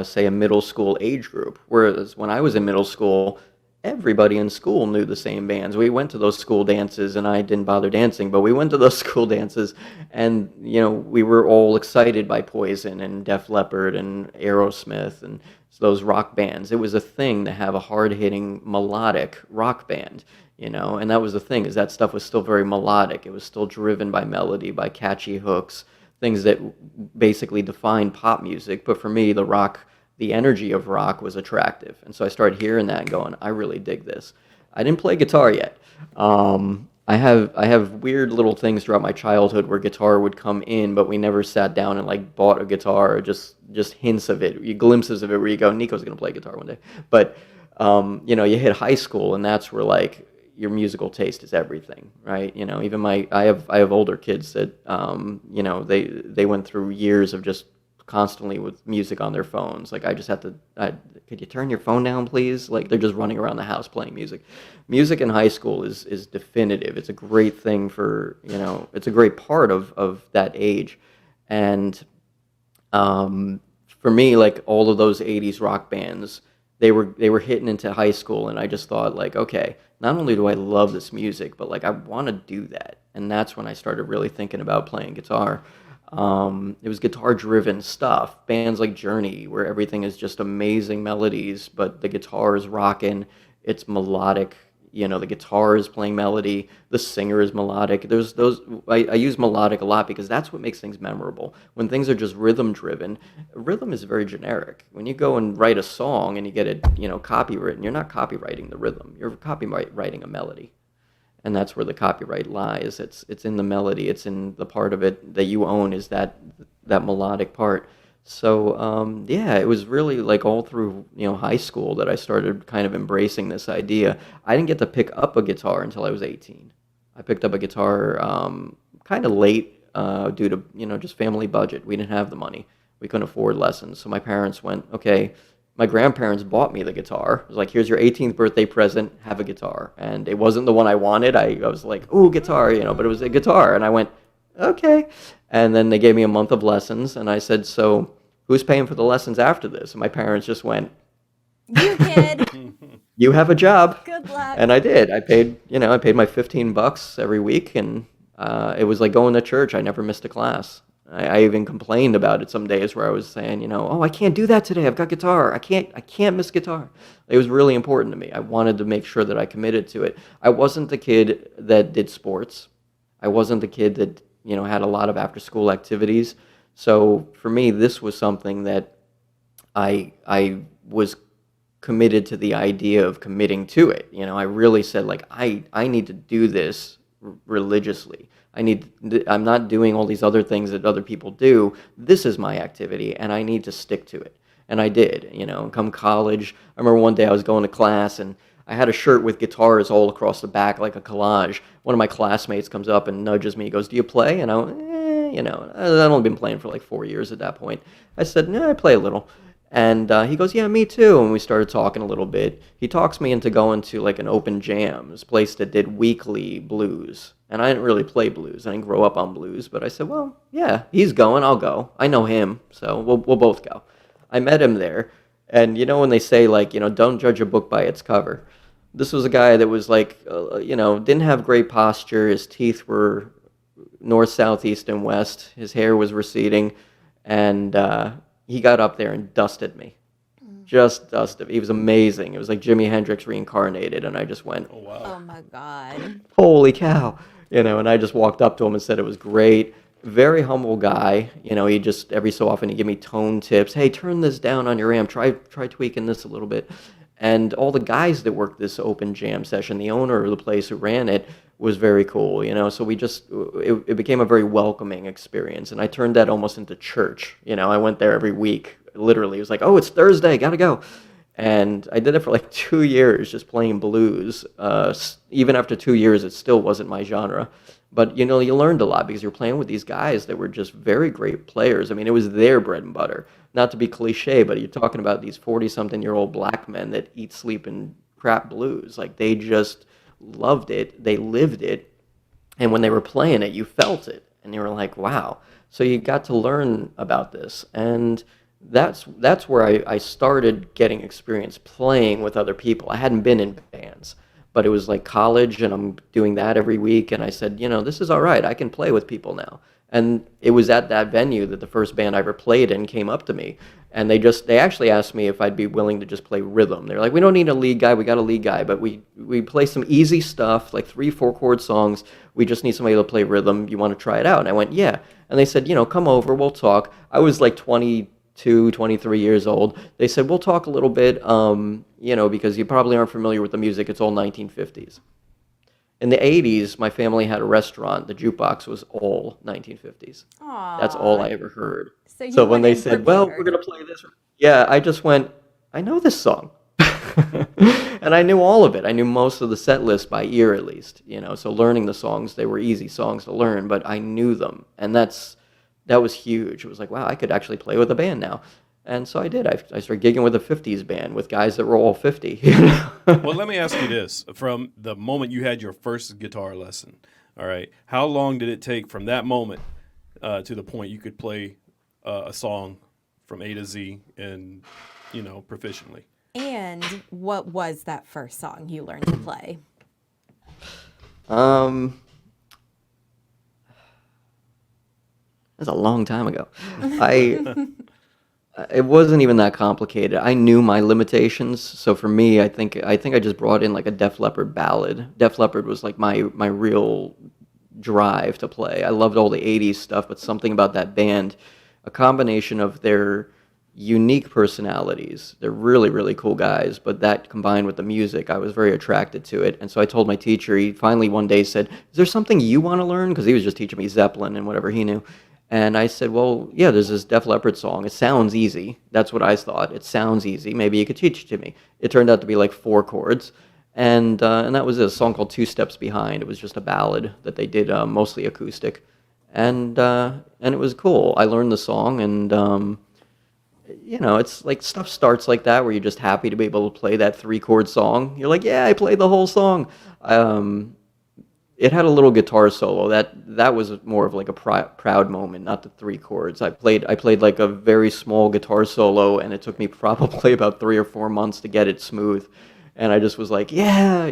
say a middle school age group. Whereas when I was in middle school, everybody in school knew the same bands. We went to those school dances, and I didn't bother dancing, but we went to those school dances, and we were all excited by Poison and Def Leppard and Aerosmith and those rock bands. It was a thing to have a hard-hitting melodic rock band, and that was the thing, is that stuff was still very melodic. It was still driven by melody, by catchy hooks, things that basically defined pop music. But for me, the energy of rock was attractive. And so I started hearing that and going, I really dig this. I didn't play guitar yet. I have weird little things throughout my childhood where guitar would come in, but we never sat down and like bought a guitar, or just hints of it, glimpses of it where you go, Nico's going to play guitar one day. But, you hit high school, and that's where like your musical taste is everything, right? Even I have older kids that, they went through years of just constantly with music on their phones. Like, I just have to, could you turn your phone down, please? Like, they're just running around the house playing music. Music in high school is definitive. It's a great thing for, it's a great part of that age. And for me, like, all of those 80s rock bands, they were hitting into high school, and I just thought, like, okay, not only do I love this music, but like, I want to do that. And that's when I started really thinking about playing guitar. It was guitar-driven stuff. Bands like Journey, where everything is just amazing melodies, but the guitar is rocking. It's melodic. The guitar is playing melody. The singer is melodic. There's those. I use melodic a lot because that's what makes things memorable. When things are just rhythm-driven, rhythm is very generic. When you go and write a song and you get it, copywritten, you're not copywriting the rhythm. You're copywriting a melody. And that's where the copyright lies. It's in the melody. It's in the part of it that you own, is that that melodic part. So yeah, it was really like all through high school that I started kind of embracing this idea. I didn't get to pick up a guitar until I was 18. I picked up a guitar kind of late due to just family budget. We didn't have the money. We couldn't afford lessons. So my parents went, okay. My grandparents bought me the guitar. It was like, here's your 18th birthday present, have a guitar. And it wasn't the one I wanted. I was like, ooh, guitar, but it was a guitar. And I went, okay. And then they gave me a month of lessons. And I said, so who's paying for the lessons after this? And my parents just went, You kid. you have a job. Good luck. And I did. I paid my $15 every week. And it was like going to church. I never missed a class. I even complained about it some days where I was saying, oh, I can't do that today. I've got guitar. I can't miss guitar. It was really important to me. I wanted to make sure that I committed to it. I wasn't the kid that did sports. I wasn't the kid that, had a lot of after-school activities. So for me, this was something that I was committed to the idea of committing to it. I really said, like, I need to do this religiously. I'm not doing all these other things that other people do. This is my activity, and I need to stick to it. And I did, come college. I remember one day I was going to class, and I had a shirt with guitars all across the back, like a collage. One of my classmates comes up and nudges me. He goes, do you play? And I went, I'd only been playing for like 4 years at that point. I said, no, I play a little. And he goes, yeah, me too. And we started talking a little bit. He talks me into going to like an open jam, this place that did weekly blues. And I didn't really play blues. I didn't grow up on blues. But I said, well, yeah, he's going. I'll go. I know him. So we'll both go. I met him there. And when they say, like, don't judge a book by its cover. This was a guy that was like, didn't have great posture. His teeth were north, south, east, and west. His hair was receding. And he got up there and dusted me. Just dusted me. He was amazing. It was like Jimi Hendrix reincarnated. And I just went, Oh, wow. Oh my God. holy cow. And I just walked up to him and said it was great. Very humble guy. He just, every so often, he'd give me tone tips. Hey, turn this down on your amp. Try tweaking this a little bit. And all the guys that worked this open jam session, the owner of the place who ran it, was very cool, So we just, it became a very welcoming experience. And I turned that almost into church. I went there every week. Literally, it was like, oh, it's Thursday, gotta go. And I did it for like 2 years, just playing blues. Even after 2 years, it still wasn't my genre. But, you learned a lot because you're playing with these guys that were just very great players. I mean, it was their bread and butter. Not to be cliche, but you're talking about these 40-something-year-old black men that eat, sleep, and crap blues. Like, they just loved it. They lived it. And when they were playing it, you felt it. And you were like, wow. So you got to learn about this. And that's where I started getting experience playing with other people. I hadn't been in bands, but it was like college, and I'm doing that every week. And I said, this is all right. I can play with people now. And it was at that venue that the first band I ever played in came up to me. And they actually asked me if I'd be willing to just play rhythm. They're like, we don't need a lead guy. We got a lead guy, but we play some easy stuff, like 3-4 chord songs. We just need somebody to play rhythm. You want to try it out? And I went, yeah. And they said, come over. We'll talk. I was like 22, 23 years old. They said, we'll talk a little bit, because you probably aren't familiar with the music. It's all 1950s. In the 80s, my family had a restaurant. The jukebox was all 1950s. Aww. That's all I ever heard. So when they said, well, we're going to play this. Yeah, I just went, I know this song. And I knew all of it. I knew most of the set list by ear, at least. So learning the songs, they were easy songs to learn, but I knew them. And that was huge. It was like, wow, I could actually play with a band now. And so I did. I started gigging with a 50s band with guys that were all 50. Well, let me ask you this. From the moment you had your first guitar lesson, all right, how long did it take from that moment to the point you could play a song from A to Z and, proficiently? And what was that first song you learned to play? That's a long time ago. It wasn't even that complicated. I knew my limitations, so for me, I think I just brought in like a Def Leppard ballad. Def Leppard was like my real drive to play. I loved all the 80s stuff, but something about that band, a combination of their unique personalities. They're really, really cool guys, but that combined with the music, I was very attracted to it. And so I told my teacher, he finally one day said, is there something you want to learn? Because he was just teaching me Zeppelin and whatever he knew. And I said, well, yeah, there's this Def Leppard song. It sounds easy. That's what I thought. It sounds easy. Maybe you could teach it to me. It turned out to be like 4 chords. And that was a song called Two Steps Behind. It was just a ballad that they did mostly acoustic. And it was cool. I learned the song, and it's like stuff starts like that where you're just happy to be able to play that 3-chord song. You're like, yeah, I played the whole song. It had a little guitar solo. That was more of like a proud moment, not the 3 chords. I played like a very small guitar solo, and it took me probably about 3 or 4 months to get it smooth. And I just was like, yeah,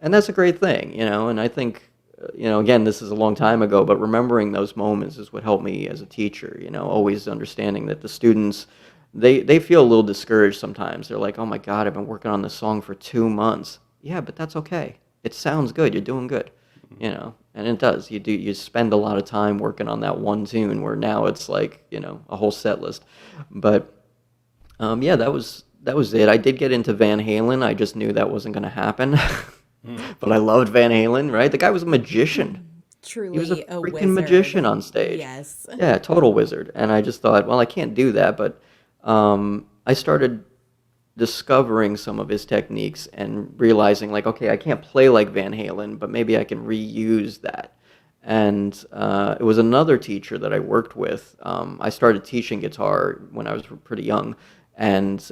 and that's a great thing, and I think, again, this is a long time ago, but remembering those moments is what helped me as a teacher, always understanding that the students, they feel a little discouraged sometimes. They're like, oh my God, I've been working on this song for 2 months. Yeah, but that's okay. It sounds good. You're doing good, and it does. You spend a lot of time working on that one tune where now it's like, a whole set list. But yeah, that was it. I did get into Van Halen. I just knew that wasn't going to happen. But I loved Van Halen, right? The guy was a magician. Truly He was a a freaking wizard. magician on stage. Yes. Yeah, total wizard. And I just thought, well, I can't do that. But I started discovering some of his techniques and realizing, like, okay, I can't play like Van Halen, but maybe I can reuse that. And it was another teacher that I worked with. I started teaching guitar when I was pretty young, and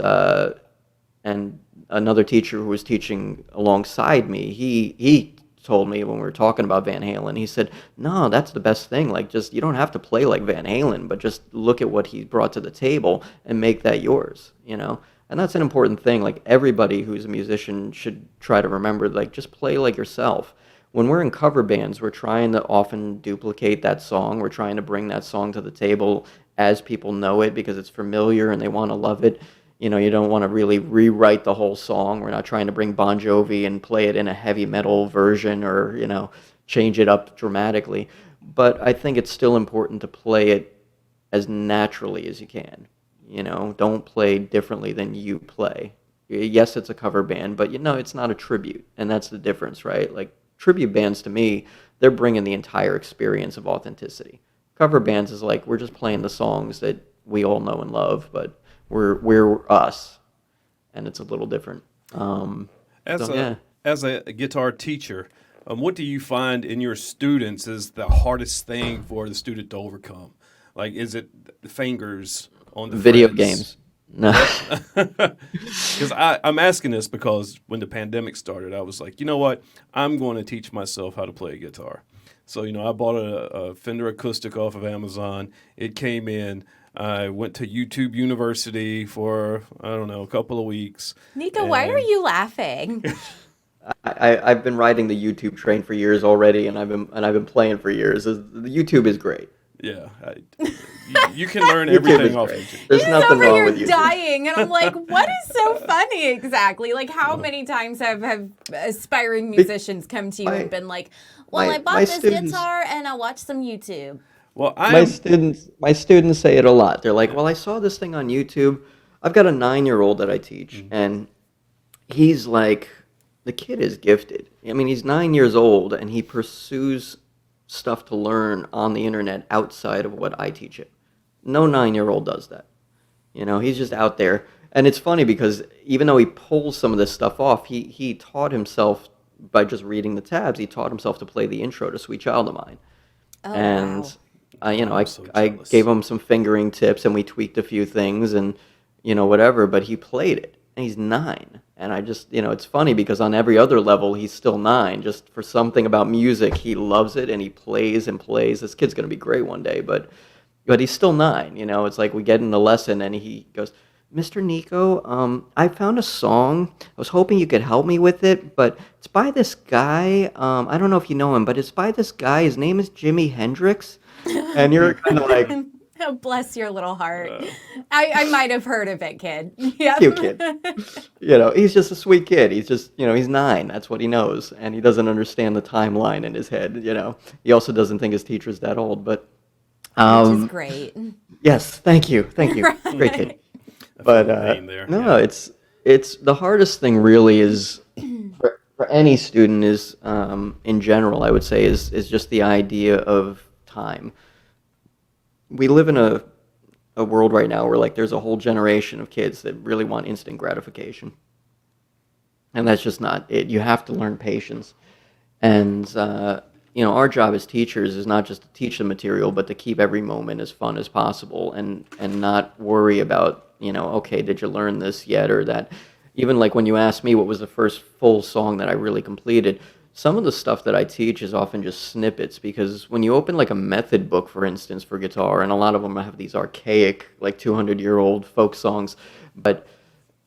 another teacher who was teaching alongside me, he told me when we were talking about Van Halen, he said, no, that's the best thing. Like, just, you don't have to play like Van Halen, but just look at what he brought to the table and make that yours, And that's an important thing. Like, everybody who's a musician should try to remember, like, just play like yourself. When we're in cover bands, we're trying to often duplicate that song. We're trying to bring that song to the table as people know it because it's familiar and they want to love it. You don't want to really rewrite the whole song. We're not trying to bring Bon Jovi and play it in a heavy metal version or, change it up dramatically. But I think it's still important to play it as naturally as you can. Don't play differently than you play. Yes, it's a cover band, but, it's not a tribute. And that's the difference, right? Like, tribute bands, to me, they're bringing the entire experience of authenticity. Cover bands is like, we're just playing the songs that we all know and love, but we're us, and it's a little different. As a guitar teacher, what do you find in your students is the hardest thing for the student to overcome? Like, is it the fingers on the Video frets? games. No. Because I'm asking this because when the pandemic started, I was like, you know what? I'm going to teach myself how to play a guitar. So, I bought a Fender acoustic off of Amazon. It came in. I went to YouTube University for, I don't know, a couple of weeks. Niko, why are you laughing? I've been riding the YouTube train for years already, and I've been playing for years. The YouTube is great. Yeah, you can learn everything off YouTube. There's He's nothing over wrong here with YouTube. dying, and I'm like, what is so funny exactly? Like, how many times have aspiring musicians come to you and been like, well, I bought this guitar and I watched some YouTube. Well, My students say it a lot. They're like, well, I saw this thing on YouTube. I've got a 9-year-old that I teach, and he's like, the kid is gifted. I mean, he's 9 years old, and he pursues stuff to learn on the internet outside of what I teach him. No 9-year-old does that. He's just out there. And it's funny because even though he pulls some of this stuff off, he taught himself by just reading the tabs. He taught himself to play the intro to Sweet Child of Mine. Oh, And wow. I'm so I jealous. gave him some fingering tips, and we tweaked a few things, and whatever. But he played it, and he's 9. And I just, it's funny because on every other level he's still 9. Just for something about music, he loves it, and he plays and plays. This kid's gonna be great one day, but he's still 9. It's like we get in the lesson, and he goes, Mr. Niko, I found a song. I was hoping you could help me with it, but it's by this guy. I don't know if you know him, but it's by this guy. His name is Jimi Hendrix. And you're kind of like, Oh, bless your little heart. I might have heard of it, kid. Yep. cute kid. He's just a sweet kid. He's just, he's 9. That's what he knows. And he doesn't understand the timeline in his head, He also doesn't think his teacher's that old, but... Which is great. Yes, thank you. Thank you. Great kid. But no, it's the hardest thing really is for any student is in general, I would say is just the idea of time. we live in a world right now where like there's a whole generation of kids that really want instant gratification. And that's just not it. You have to learn patience. And, our job as teachers is not just to teach the material, but to keep every moment as fun as possible and not worry about, okay, did you learn this yet or that? Even like when you ask me what was the first full song that I really completed, some of the stuff that I teach is often just snippets because when you open like a method book, for instance, for guitar, and a lot of them have these archaic, like 200-year-old folk songs, but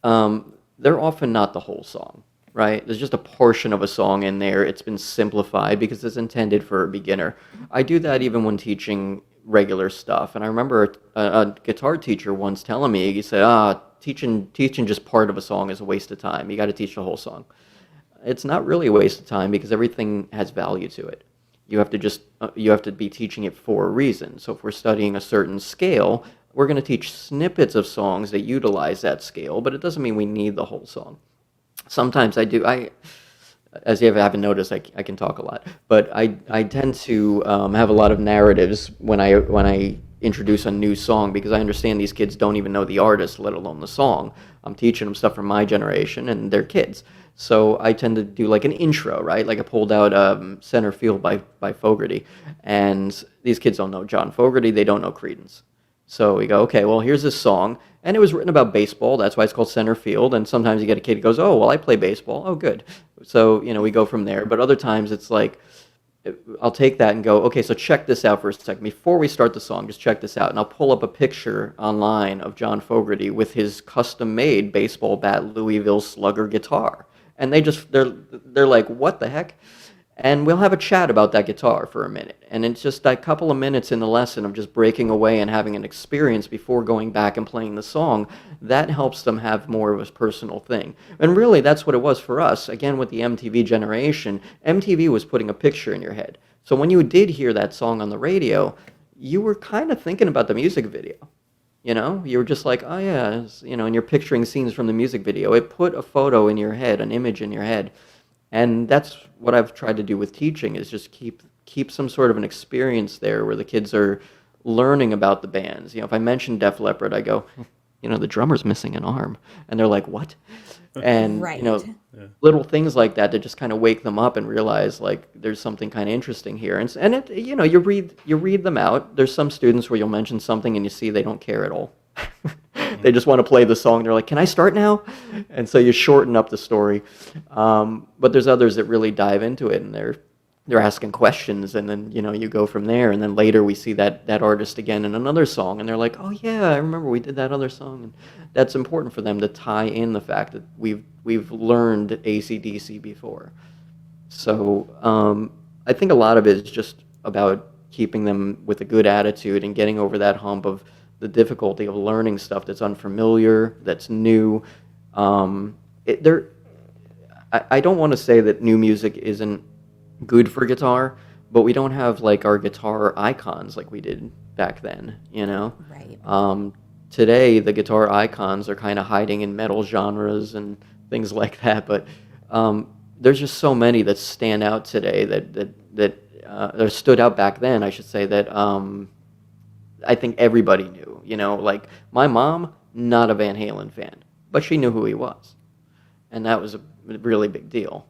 they're often not the whole song, right? There's just a portion of a song in there. It's been simplified because it's intended for a beginner. I do that even when teaching regular stuff. And I remember a guitar teacher once telling me, he said, teaching just part of a song is a waste of time. You got to teach the whole song. It's not really a waste of time because everything has value to it. You have to be teaching it for a reason. So if we're studying a certain scale, we're going to teach snippets of songs that utilize that scale, but it doesn't mean we need the whole song. Sometimes as you haven't noticed, I can talk a lot, but I tend to have a lot of narratives when I introduce a new song because I understand these kids don't even know the artist, let alone the song. I'm teaching them stuff from my generation and they're kids. So I tend to do like an intro, right? Like I pulled out Center Field by Fogerty, and these kids don't know John Fogerty, they don't know Creedence. So we go, okay, well, here's this song, and it was written about baseball. That's why it's called Center Field. And sometimes you get a kid who goes, oh, well, I play baseball. Oh, good. So, we go from there. But other times it's like, I'll take that and go, okay, so check this out for a second. Before we start the song, just check this out. And I'll pull up a picture online of John Fogerty with his custom-made baseball bat Louisville Slugger guitar. And they're like, what the heck? And we'll have a chat about that guitar for a minute. And it's just a couple of minutes in the lesson of just breaking away and having an experience before going back and playing the song. That helps them have more of a personal thing. And really, that's what it was for us. Again, with the MTV generation, MTV was putting a picture in your head. So when you did hear that song on the radio, you were kind of thinking about the music video. You were just like, oh yeah, and you're picturing scenes from the music video. It put a photo in your head, an image in your head. And that's what I've tried to do with teaching is just keep some sort of an experience there where the kids are learning about the bands. If I mention Def Leppard, I go, the drummer's missing an arm. And they're like, what? And, right. Little things like that to just kind of wake them up and realize like there's something kind of interesting here. And it, you read them out. There's some students where you'll mention something and you see they don't care at all. They just want to play the song. They're like, can I start now? And so you shorten up the story. But there's others that really dive into it and they're asking questions, and then you go from there. And then later we see that artist again in another song, and they're like, oh yeah, I remember we did that other song. And that's important for them to tie in the fact that we've learned AC/DC before. So I think a lot of it is just about keeping them with a good attitude and getting over that hump of the difficulty of learning stuff that's unfamiliar, that's new. I don't want to say that new music isn't good for guitar, but we don't have like our guitar icons like we did back then, Right. Today, the guitar icons are kind of hiding in metal genres and things like that, but there's just so many that stand out today that stood out back then, I should say, that I think everybody knew. Like my mom, not a Van Halen fan, but she knew who he was, and that was a really big deal.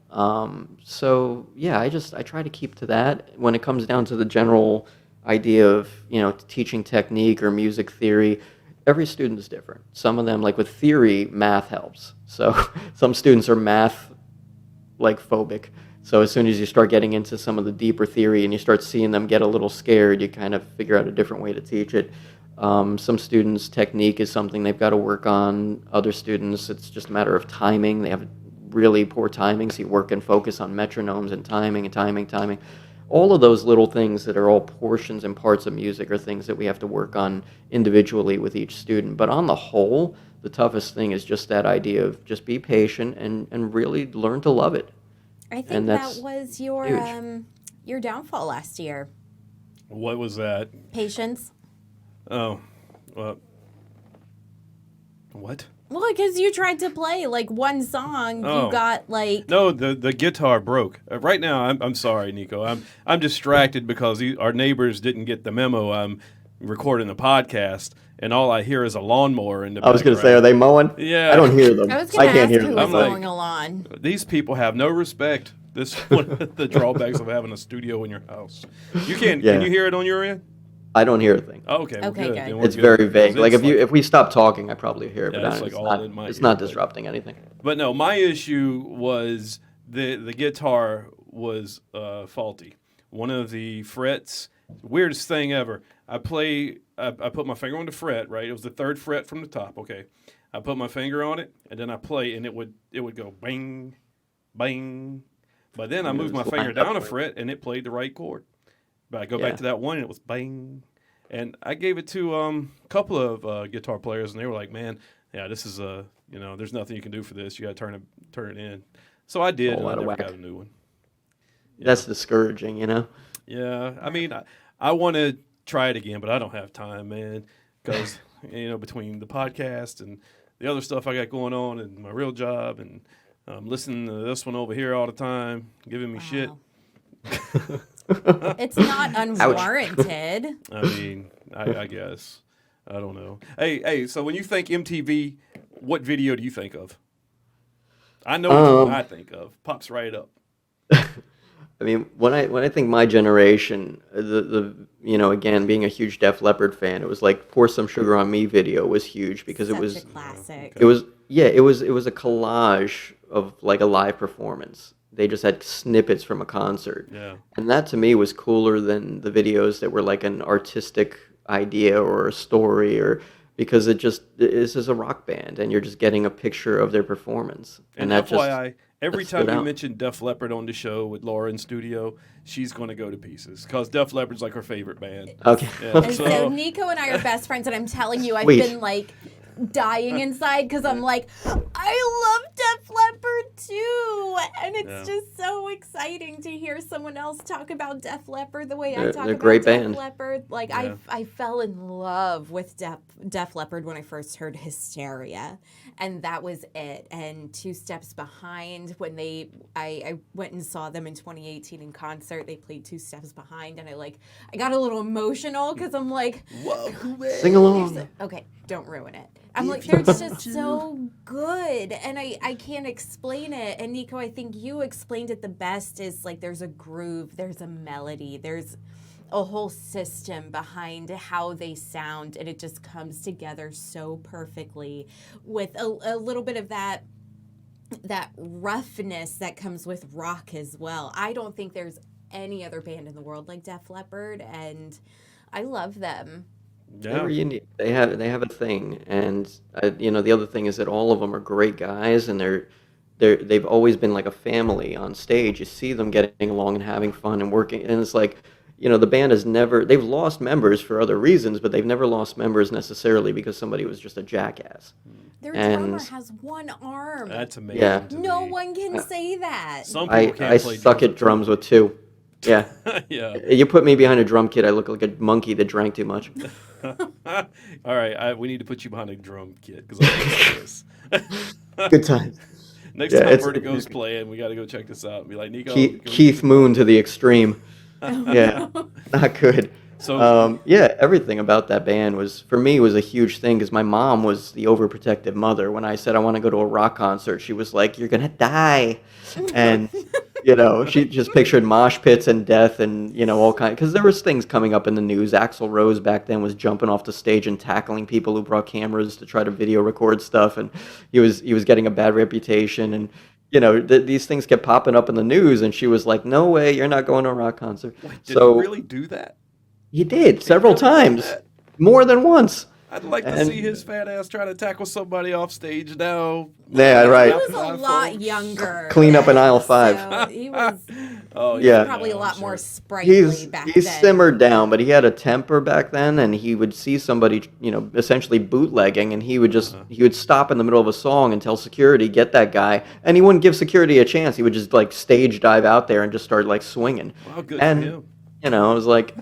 So yeah, I try to keep to that when it comes down to the general idea of teaching technique or music theory. Every student is different. Some of them, like with theory, math helps. So some students are math like phobic. So as soon as you start getting into some of the deeper theory and you start seeing them get a little scared, you kind of figure out a different way to teach it. Some students' technique is something they've got to work on. Other students, it's just a matter of timing. They have really poor timing, so you work and focus on metronomes and timing. All of those little things that are all portions and parts of music are things that we have to work on individually with each student. But on the whole, the toughest thing is just that idea of just be patient and really learn to love it. I think that was your huge. Your downfall last year. What was that? Patience. Oh, well, what? Well, because you tried to play like one song, Oh. you got like No, the guitar broke. Right now, I'm sorry, Nico. I'm distracted because our neighbors didn't get the memo. recording a podcast, and all I hear is a lawnmower in the I was going to say, are background. they mowing? Yeah. I don't hear them. I was going to can't ask hear who them. was I'm like- mowing a lawn. These people have no respect. This is one of the drawbacks of having a studio in your house. You can't. Yeah. Can you hear it on your end? I don't hear a thing. Oh, okay. Well, Okay, good. good. Then we're It's good. very vague. Because Like it's if we stop talking, I probably hear it, Yeah, but it's like all in my it's ear, not but- disrupting anything. But no, my issue was the guitar was faulty. One of the frets, weirdest thing ever. I put my finger on the fret, right? It was the third fret from the top. Okay, I put my finger on it, and then I play, and it would go bang, bang. But then I moved my just finger lined up down a right. fret, and it played the right chord. But I go Yeah. back to that one, and it was bang. And I gave it to a couple of guitar players, and they were like, "Man, yeah, this is there's nothing you can do for this. You got to turn it in." So I did, Whole and I lot of never whack. got a new one. That's discouraging, you know? Yeah, I mean, I want to try it again, but I don't have time, man, because between the podcast and the other stuff I got going on, and my real job, and listening to this one over here all the time, giving me shit. Wow. It's not unwarranted. I mean, I guess I don't know. Hey, so when you think MTV, what video do you think of? I know which one I think of. Pops right up. I mean, when I think my generation, again, being a huge Def Leppard fan, it was like Pour Some Sugar on Me video was huge because Such it was a classic. it was it was a collage of like a live performance. They just had snippets from a concert. Yeah. And that to me was cooler than the videos that were like an artistic idea or a story, or because this is a rock band and you're just getting a picture of their performance. And that FYI, every that time stood you out. mention Def Leppard on the show with Laura in studio, she's going to go to pieces because Def Leppard's like her favorite band. Okay. Yeah, And so Nico and I are best friends, and I'm telling you, I've Wait. been like dying inside because I'm like, I love Def Leppard too, and it's Yeah. just so exciting to hear someone else talk about Def Leppard the way I They're- talk they're a about great Def band. Leppard. Like Yeah. I fell in love with Def Leppard when I first heard Hysteria, and that was it. And Two Steps Behind, when I went and saw them in 2018 in concert, they played Two Steps Behind, and I got a little emotional because I'm like, Whoa, Sing along. okay, don't ruin it. I'm like, they're just so good, and I can't explain it. And Nico, I think you explained it the best. Is like there's a groove, there's a melody, there's a whole system behind how they sound, and it just comes together so perfectly with a little bit of that roughness that comes with rock as well. I don't think there's any other band in the world like Def Leppard, and I love them. They're yeah, unique. They have a thing, and the other thing is that all of them are great guys, and they've always been like a family on stage. You see them getting along and having fun and working, and it's like, the band has never. They've lost members for other reasons, but they've never lost members necessarily because somebody was just a jackass. Their And- drummer has one arm. that's amazing. Yeah. to No me. one can say that. Some people can't I play suck at drums with two. Yeah, Yeah. you put me behind a drum kit, I look like a monkey that drank too much. All right, we need to put you behind a drum kit because I like this. Good times. Next Yeah, time it's- Vertigo's playing, we got to go check this out and be like, Nico. Keith Moon to the extreme. Yeah, not good. So Everything about that band was a huge thing because my mom was the overprotective mother. When I said I want to go to a rock concert, she was like, "You're gonna die," and she just pictured mosh pits and death and all kinds. Because there was things coming up in the news. Axl Rose back then was jumping off the stage and tackling people who brought cameras to try to video record stuff, and he was getting a bad reputation and. These things kept popping up in the news, and she was like, "No way, you're not going to a rock concert." did So he really do that? he did several really did times, that? more than once. I'd like to And- see his fat ass try to tackle somebody off stage now. Yeah, He right. was a lot younger. Clean up in aisle So 5. he was Oh Yeah. probably a I'm lot more sure. sprightly back He's then. simmered down, but he had a temper back then, and he would see somebody, essentially bootlegging, and he would he would stop in the middle of a song and tell security, "Get that guy," and he wouldn't give security a chance. He would just like stage dive out there and just start like swinging. Wow, good And for him. I was like,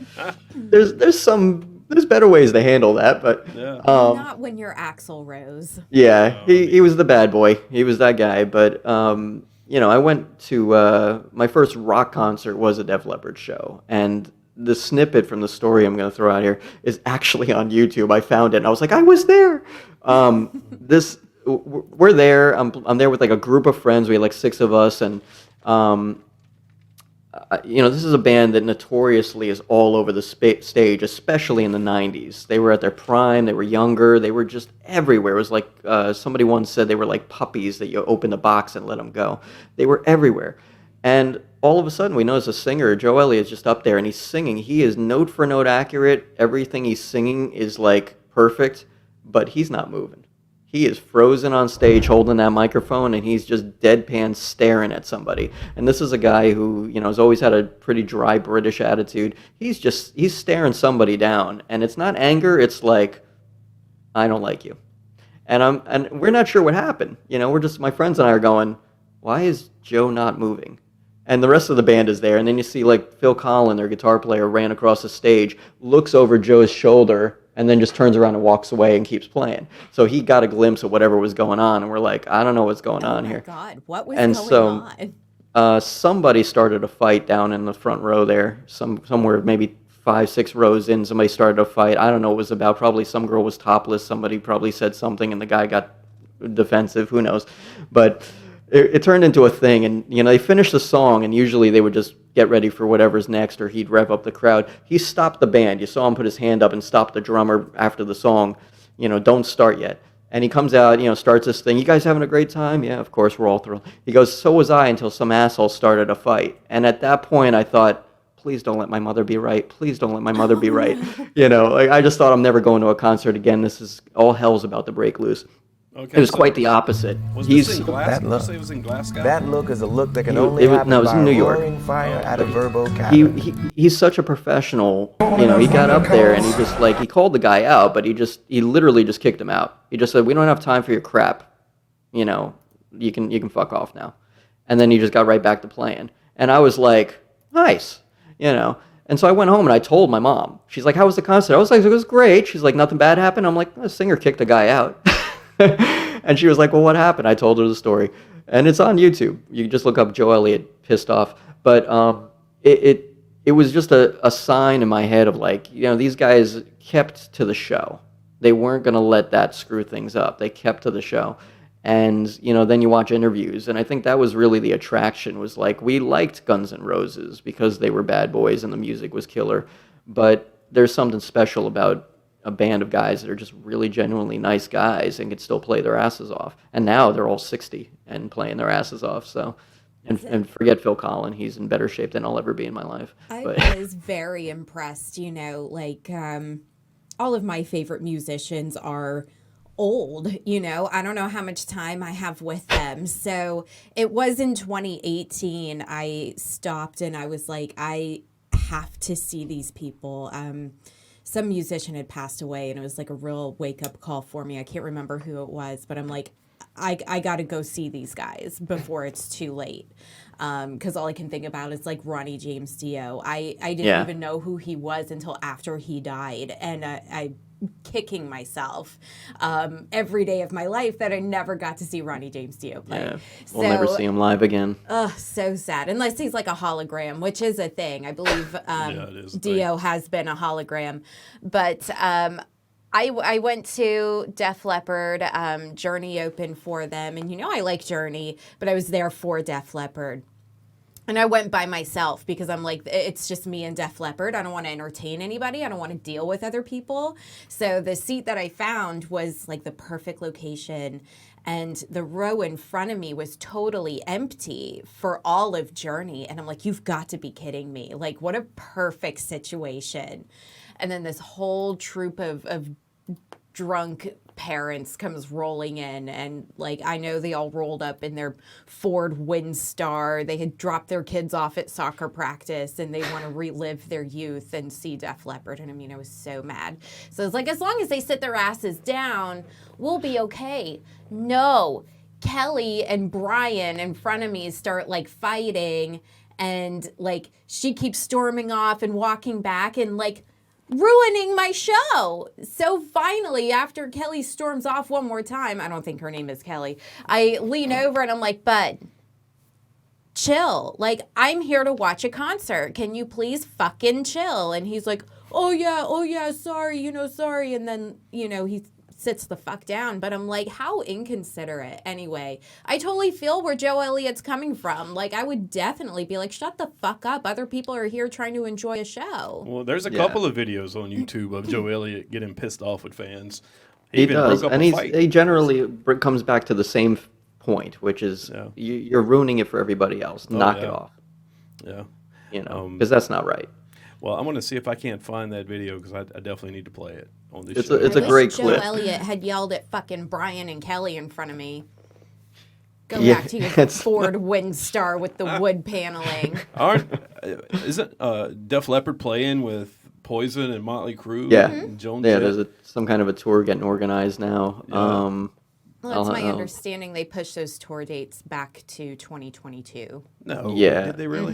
there's better ways to handle that, but Yeah. Not when you're Axl Rose. yeah, he was the bad boy. He was that guy. But I went to my first rock concert was a Def Leppard show, and the snippet from the story I'm going to throw out here is actually on YouTube. I found it, and I was like, I was there. We're there. I'm there with like a group of friends. We had like 6 of us, and this is a band that notoriously is all over the stage, especially in the 90s. They were at their prime. They were younger. They were just everywhere. It was like somebody once said they were like puppies that you open the box and let them go. They were everywhere. And all of a sudden, we notice a singer, Joe Elliott's just up there, and he's singing. He is note for note accurate. Everything he's singing is like perfect, but he's not moving. He is frozen on stage holding that microphone, and he's just deadpan staring at somebody. And this is a guy who, has always had a pretty dry British attitude. He's staring somebody down, and it's not anger. It's like, I don't like you. And we're not sure what happened. My friends and I are going, why is Joe not moving? And the rest of the band is there. And then you see like Phil Collin, their guitar player, ran across the stage, looks over Joe's shoulder, and then just turns around and walks away and keeps playing. So he got a glimpse of whatever was going on, and we're like, I don't know what's going on here. Oh my God, what was going on? Somebody started a fight down in the front row there, somewhere maybe 5-6 rows in. Somebody started a fight. I don't know what it was about. Probably some girl was topless. Somebody probably said something, and the guy got defensive. Who knows? But it turned into a thing, and they finished the song, and usually they would just get ready for whatever's next, or he'd rev up the crowd. He stopped the band. You saw him put his hand up and stop the drummer after the song. Don't start yet. And he comes out, starts this thing. You guys having a great time? Yeah, of course, we're all thrilled. He goes, so was I, until some asshole started a fight. And at that point, I thought, please don't let my mother be right. Please don't let my mother be right. I just thought I'm never going to a concert again. This is all hell's about to break loose. Okay, it was quite the opposite. Was this in Glasgow? Did you say it was in Glasgow? That look is a look that can only happen no, it was by in New York. roaring fire at a Verbo cabin. He's such a professional. He got up there and he called the guy out, but he literally just kicked him out. He just said, "We don't have time for your crap. You can fuck off now." And then he just got right back to playing. And I was like, nice, And so I went home and I told my mom. She's like, "How was the concert?" I was like, "It was great." She's like, "Nothing bad happened?" I'm like, "The singer kicked a guy out." And she was like, "Well, what happened?" I told her the story, and it's on YouTube. You can just look up Joe Elliott pissed off. But it was just a sign in my head of like, these guys kept to the show. They weren't going to let that screw things up. They kept to the show. And then you watch interviews, and I think that was really the attraction. Was like, we liked Guns N' Roses because they were bad boys and the music was killer, but there's something special about a band of guys that are just really genuinely nice guys and can still play their asses off. And now they're all 60 and playing their asses off. So, and forget Phil Collin. He's in better shape than I'll ever be in my life. I was very impressed, all of my favorite musicians are old, I don't know how much time I have with them. So it was in 2018, I stopped and I was like, I have to see these people. Some musician had passed away, and it was like a real wake-up call for me. I can't remember who it was, but I'm like, I got to go see these guys before it's too late. Because all I can think about is like Ronnie James Dio. I didn't even know who he was until after he died, and I'm kicking myself every day of my life that I never got to see Ronnie James Dio play. Yeah, we'll never see him live again. So sad. Unless he's like a hologram, which is a thing. I believe Dio has been a hologram. But I went to Def Leppard. Journey opened for them. And I like Journey, but I was there for Def Leppard. And I went by myself because I'm like, it's just me and Def Leppard. I don't want to entertain anybody. I don't want to deal with other people. So the seat that I found was like the perfect location. And the row in front of me was totally empty for all of Journey. And I'm like, you've got to be kidding me. Like, what a perfect situation. And then this whole troop of drunk parents comes rolling in, and like, I know they all rolled up in their Ford Windstar. They had dropped their kids off at soccer practice, and they want to relive their youth and see Def Leppard. And I was so mad. So it's like, as long as they sit their asses down, we'll be okay. No, Kelly and Brian in front of me start like fighting, and like she keeps storming off and walking back and like ruining my show. So finally, after Kelly storms off one more time, I don't think her name is Kelly, I lean over and I'm like, bud, chill. Like, I'm here to watch a concert. Can you please fucking chill? And he's like, oh yeah, sorry, sorry. And then, he sits the fuck down. But I'm like, how inconsiderate. Anyway, I totally feel where Joe Elliott's coming from. Like, I would definitely be like, shut the fuck up. Other people are here trying to enjoy a show. Well, there's a couple of videos on YouTube of Joe Elliott getting pissed off with fans. He does, and he generally comes back to the same point, which is you're ruining it for everybody else. Knock it off. Yeah. Because that's not right. Well, I'm going to see if I can't find that video because I definitely need to play it on this show. It's a great clip. Joe Elliott had yelled at fucking Brian and Kelly in front of me. Go back to your Ford Windstar with the wood paneling. Isn't Def Leppard playing with Poison and Motley Crue? Yeah. And Joan Yeah, Jett? there's some kind of a tour getting organized now. Yeah. Well, it's my understanding they pushed those tour dates back to 2022. No. Yeah. Did they really?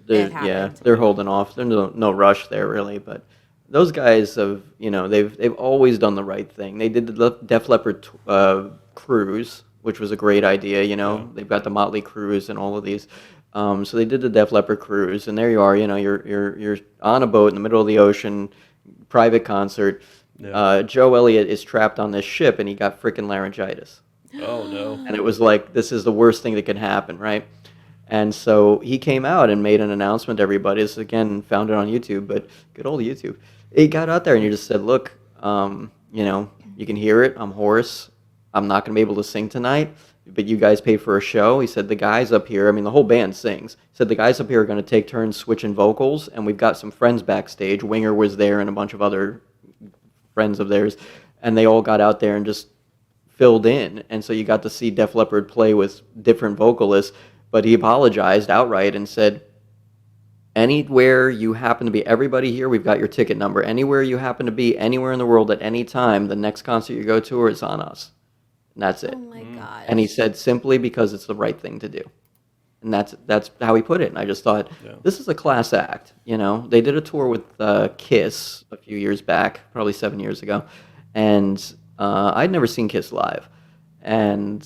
They're holding off. There's no rush there really, but those guys have, they've always done the right thing. They did the Def Leppard cruise, which was a great idea. They've got the Motley cruise and all of these. So they did the Def Leppard cruise, and there you are. You're on a boat in the middle of the ocean, private concert. Yeah. Joe Elliott is trapped on this ship, and he got freaking laryngitis. Oh, no. And it was like, this is the worst thing that could happen, right? And so he came out and made an announcement to everybody. This, again, found it on YouTube, but good old YouTube. He got out there, and he just said, look, you can hear it. I'm hoarse. I'm not going to be able to sing tonight, but you guys pay for a show. He said, the guys up here, the whole band sings. He said, the guys up here are going to take turns switching vocals, and we've got some friends backstage. Winger was there and a bunch of other friends of theirs, and they all got out there and just filled in. And so you got to see Def Leppard play with different vocalists, but he apologized outright and said, anywhere you happen to be, everybody here, we've got your ticket number. Anywhere you happen to be, anywhere in the world at any time, the next concert you go to is on us. And that's it. Oh my God. And he said, simply because it's the right thing to do. And that's how he put it. And I just thought, this is a class act. They did a tour with Kiss a few years back, probably 7 years ago. And I'd never seen Kiss live. And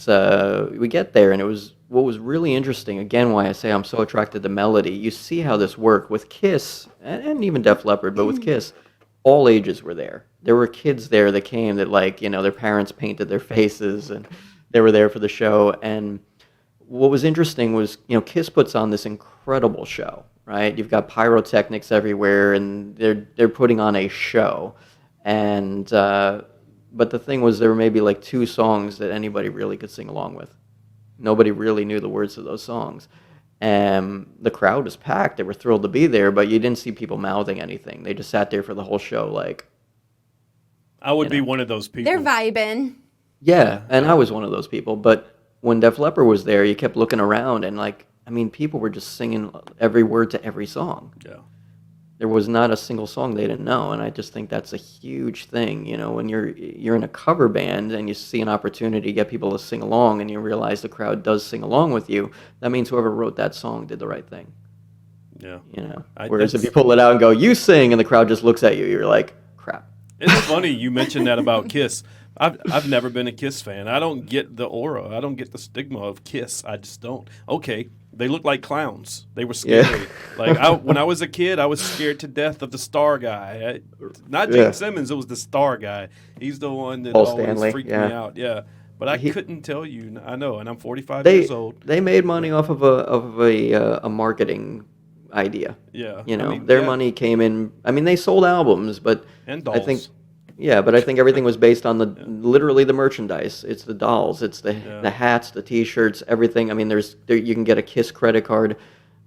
we get there, and what was really interesting, again, why I say I'm so attracted to melody, you see how this worked with Kiss, and even Def Leppard, but with Kiss, all ages were there. There were kids there that came that, their parents painted their faces, and they were there for the show. And what was interesting was, Kiss puts on this incredible show, right? You've got pyrotechnics everywhere, and they're putting on a show. And but the thing was, there were maybe 2 songs that anybody really could sing along with. Nobody really knew the words of those songs. And the crowd was packed. They were thrilled to be there, but you didn't see people mouthing anything. They just sat there for the whole show, I would be one of those people. They're vibing. Yeah, and I was one of those people. But when Def Leppard was there, you kept looking around, and people were just singing every word to every song. Yeah. There was not a single song they didn't know, and I just think that's a huge thing. When you're in a cover band and you see an opportunity to get people to sing along, and you realize the crowd does sing along with you, that means whoever wrote that song did the right thing. Yeah. Whereas if you pull it out and go, you sing, and the crowd just looks at you, you're like, crap. It's funny you mentioned that about Kiss. I've never been a Kiss fan. I don't get the aura. I don't get the stigma of Kiss. I just don't. Okay, they look like clowns. They were scary. Yeah. When I was a kid, I was scared to death of the Star guy. Not Gene Simmons. It was the Star guy. He's the one that always freaked me out. Yeah. But I couldn't tell you. I know, and I'm 45 years old. They made money off of a marketing idea. Yeah. Their money came in. They sold albums, but and dolls. I think everything was based on literally the merchandise. It's the dolls, it's the hats, the T-shirts, everything. You can get a Kiss credit card.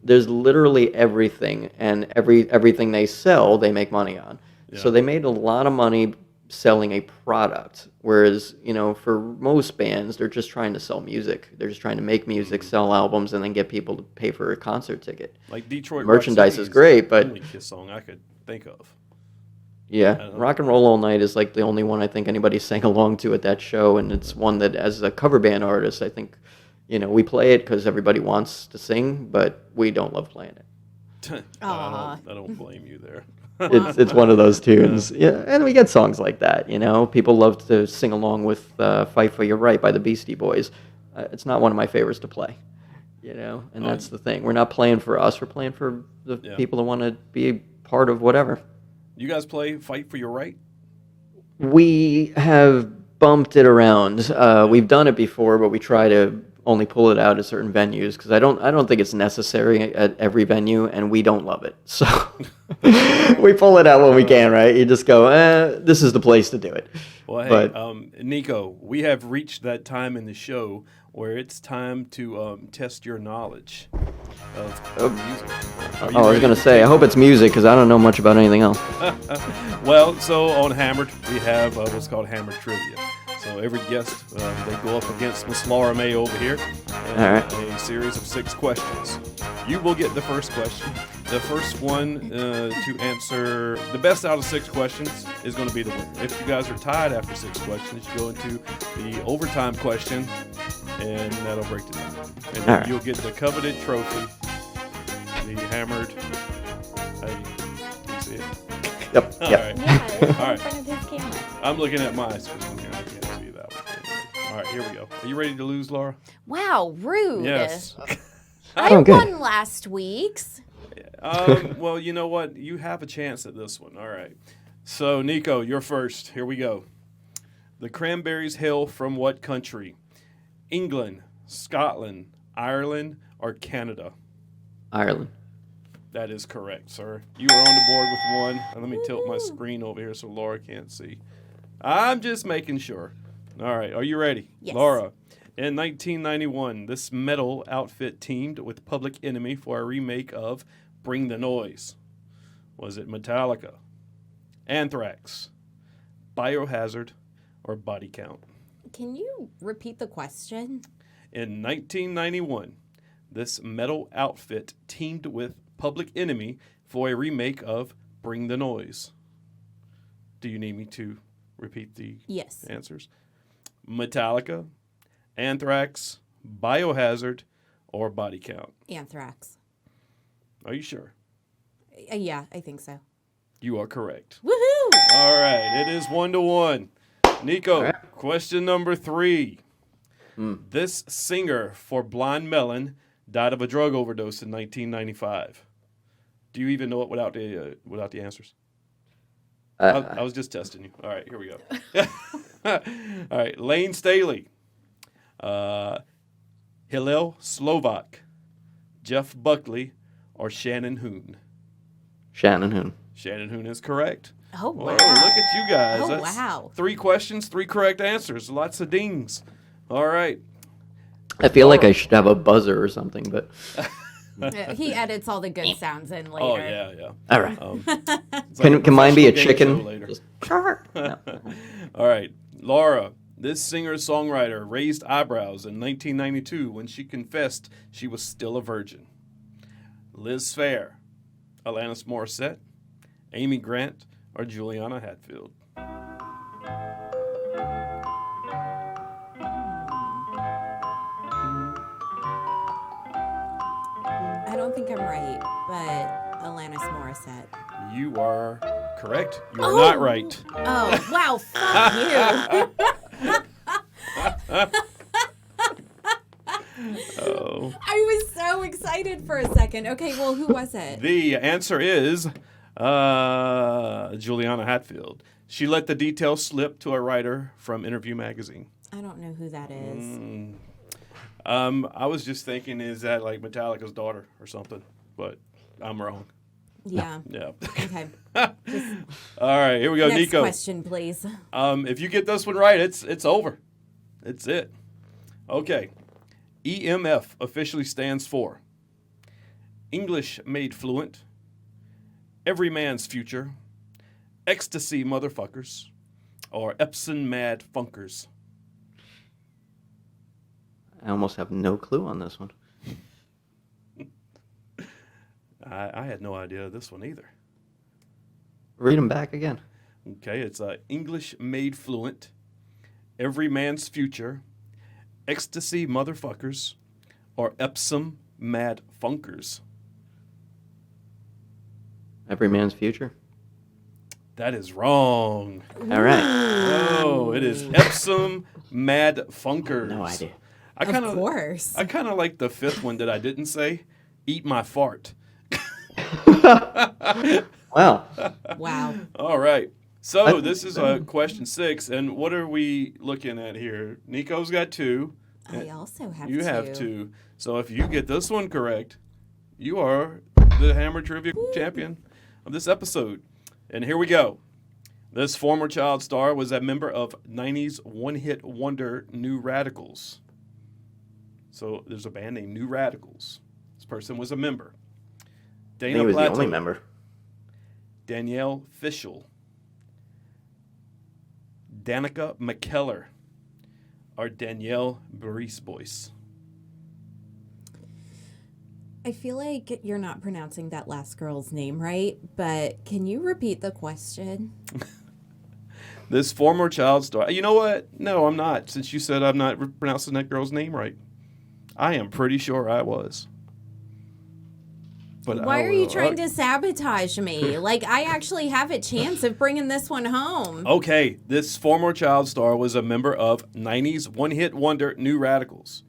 There's literally everything, and everything they sell, they make money on. Yeah. So they made a lot of money selling a product, whereas for most bands, they're just trying to sell music. They're just trying to make music, sell albums, and then get people to pay for a concert ticket. Like Detroit merchandise is great, but the only Kiss song I could think of. Yeah, Rock and Roll All Night is the only one I think anybody sang along to at that show, and it's one that, as a cover band artist, I think, we play it because everybody wants to sing, but we don't love playing it. I don't blame you there. It's one of those tunes, and we get songs like that. People love to sing along with "Fight for Your Right" by the Beastie Boys. It's not one of my favorites to play. And that's the thing. We're not playing for us. We're playing for the people that want to be a part of whatever. You guys fight for your right? We have bumped it around. We've done it before, but we try to only pull it out at certain venues because I don't think it's necessary at every venue, and we don't love it. So we pull it out when we can, right? You just go, this is the place to do it. Well, hey, Niko, we have reached that time in the show where it's time to test your knowledge of music. I was going to say, I hope it's music because I don't know much about anything else. Well, so on Hammered, we have what's called Hammered Trivia. So every guest, they go up against Miss Laura May over here. All right. A series of 6 questions. You will get the first question. The first one to answer the best out of 6 questions is going to be the winner. If you guys are tied after 6 questions, you go into the overtime question, and that'll break the tie. And then you'll get the coveted trophy, the Hammered. You see it? Yep. All right. Yeah, it's All in right. front of his camera. I'm looking at my screen here. I can't see that one. All right, here we go. Are you ready to lose, Laura? Wow, rude. Yes. I Oh, good. won last week's. Well, you know what? You have a chance at this one. All right. So, Niko, you're first. Here we go. The Cranberries hail from what country? England, Scotland, Ireland, or Canada? Ireland. That is correct, sir. You are on the board with one. Let me tilt my screen over here so Laura can't see. I'm just making sure. All right. Are you ready? Yes. Laura, in 1991, this metal outfit teamed with Public Enemy for a remake of Bring the Noise. Was it Metallica, Anthrax, Biohazard, or Body Count? Can you repeat the question? In 1991, this metal outfit teamed with Public Enemy for a remake of Bring the Noise. Do you need me to repeat the Yes. answers? Metallica, Anthrax, Biohazard, or Body Count? Anthrax. Are you sure? Yeah, I think so. You are correct. Woohoo! All right, it is 1-1. Niko, question number 3. This singer for Blind Melon died of a drug overdose in 1995. Do you even know it without the answers? I was just testing you. All right, here we go. All right, Lane Staley, Hillel Slovak, Jeff Buckley, or Shannon Hoon? Shannon Hoon. Shannon Hoon is correct. Oh, wow. Whoa, look at you guys. Oh, That's wow. 3 questions, 3 correct answers. Lots of dings. All right. I feel like I should have a buzzer or something, but He edits all the good sounds in later. Oh, yeah. all right. It's like a Can mine be a professional game chicken? show later. Just, no. All right. Laura, this singer-songwriter raised eyebrows in 1992 when she confessed she was still a virgin. Liz Phair, Alanis Morissette, Amy Grant, or Juliana Hatfield? I don't think I'm right, but Alanis Morissette. You are correct. You are not right. Oh, wow, fuck you. Oh. I was so excited for a second. Okay, well, who was it? The answer is Juliana Hatfield. She let the details slip to a writer from Interview Magazine. I don't know who that is. I was just thinking, is that like Metallica's daughter or something? But I'm wrong. Yeah. Yeah. Okay. All right, here we go, Next Niko. question, please. If you get this one right, it's over. It's it. Okay. EMF officially stands for English Made Fluent, Every Man's Future, Ecstasy Motherfuckers, or Epson Mad Funkers. I almost have no clue on this one. I had no idea this one either. Read them back again. Okay, it's English Made Fluent, Every Man's Future, Ecstasy Motherfuckers, or Epsom Mad Funkers. Every Man's Future. That is wrong. All right. Oh, it is Epsom Mad Funkers. No idea. I kind Of course. I kind of like the fifth one that I didn't say. Eat my fart. Wow. Wow. All right. So this is question 6, and what are we looking at here? Nico's got 2. I also have You 2. have 2. So if you get this one correct, you are the Hammer Trivia champion of this episode. And here we go. This former child star was a member of 90s one-hit wonder New Radicals. So there's a band named New Radicals. This person was a member. Dana He was the Plato, only member. Danielle Fishel, Danica McKellar, or Danielle Boyce. I feel like you're not pronouncing that last girl's name right, but can you repeat the question? This former child star. You know what? No, I'm not. Since you said I'm not pronouncing that girl's name right, I am pretty sure I was. But Why are you trying to sabotage me? Like, I actually have a chance of bringing this one home. Okay, this former child star was a member of 90s one-hit wonder New Radicals.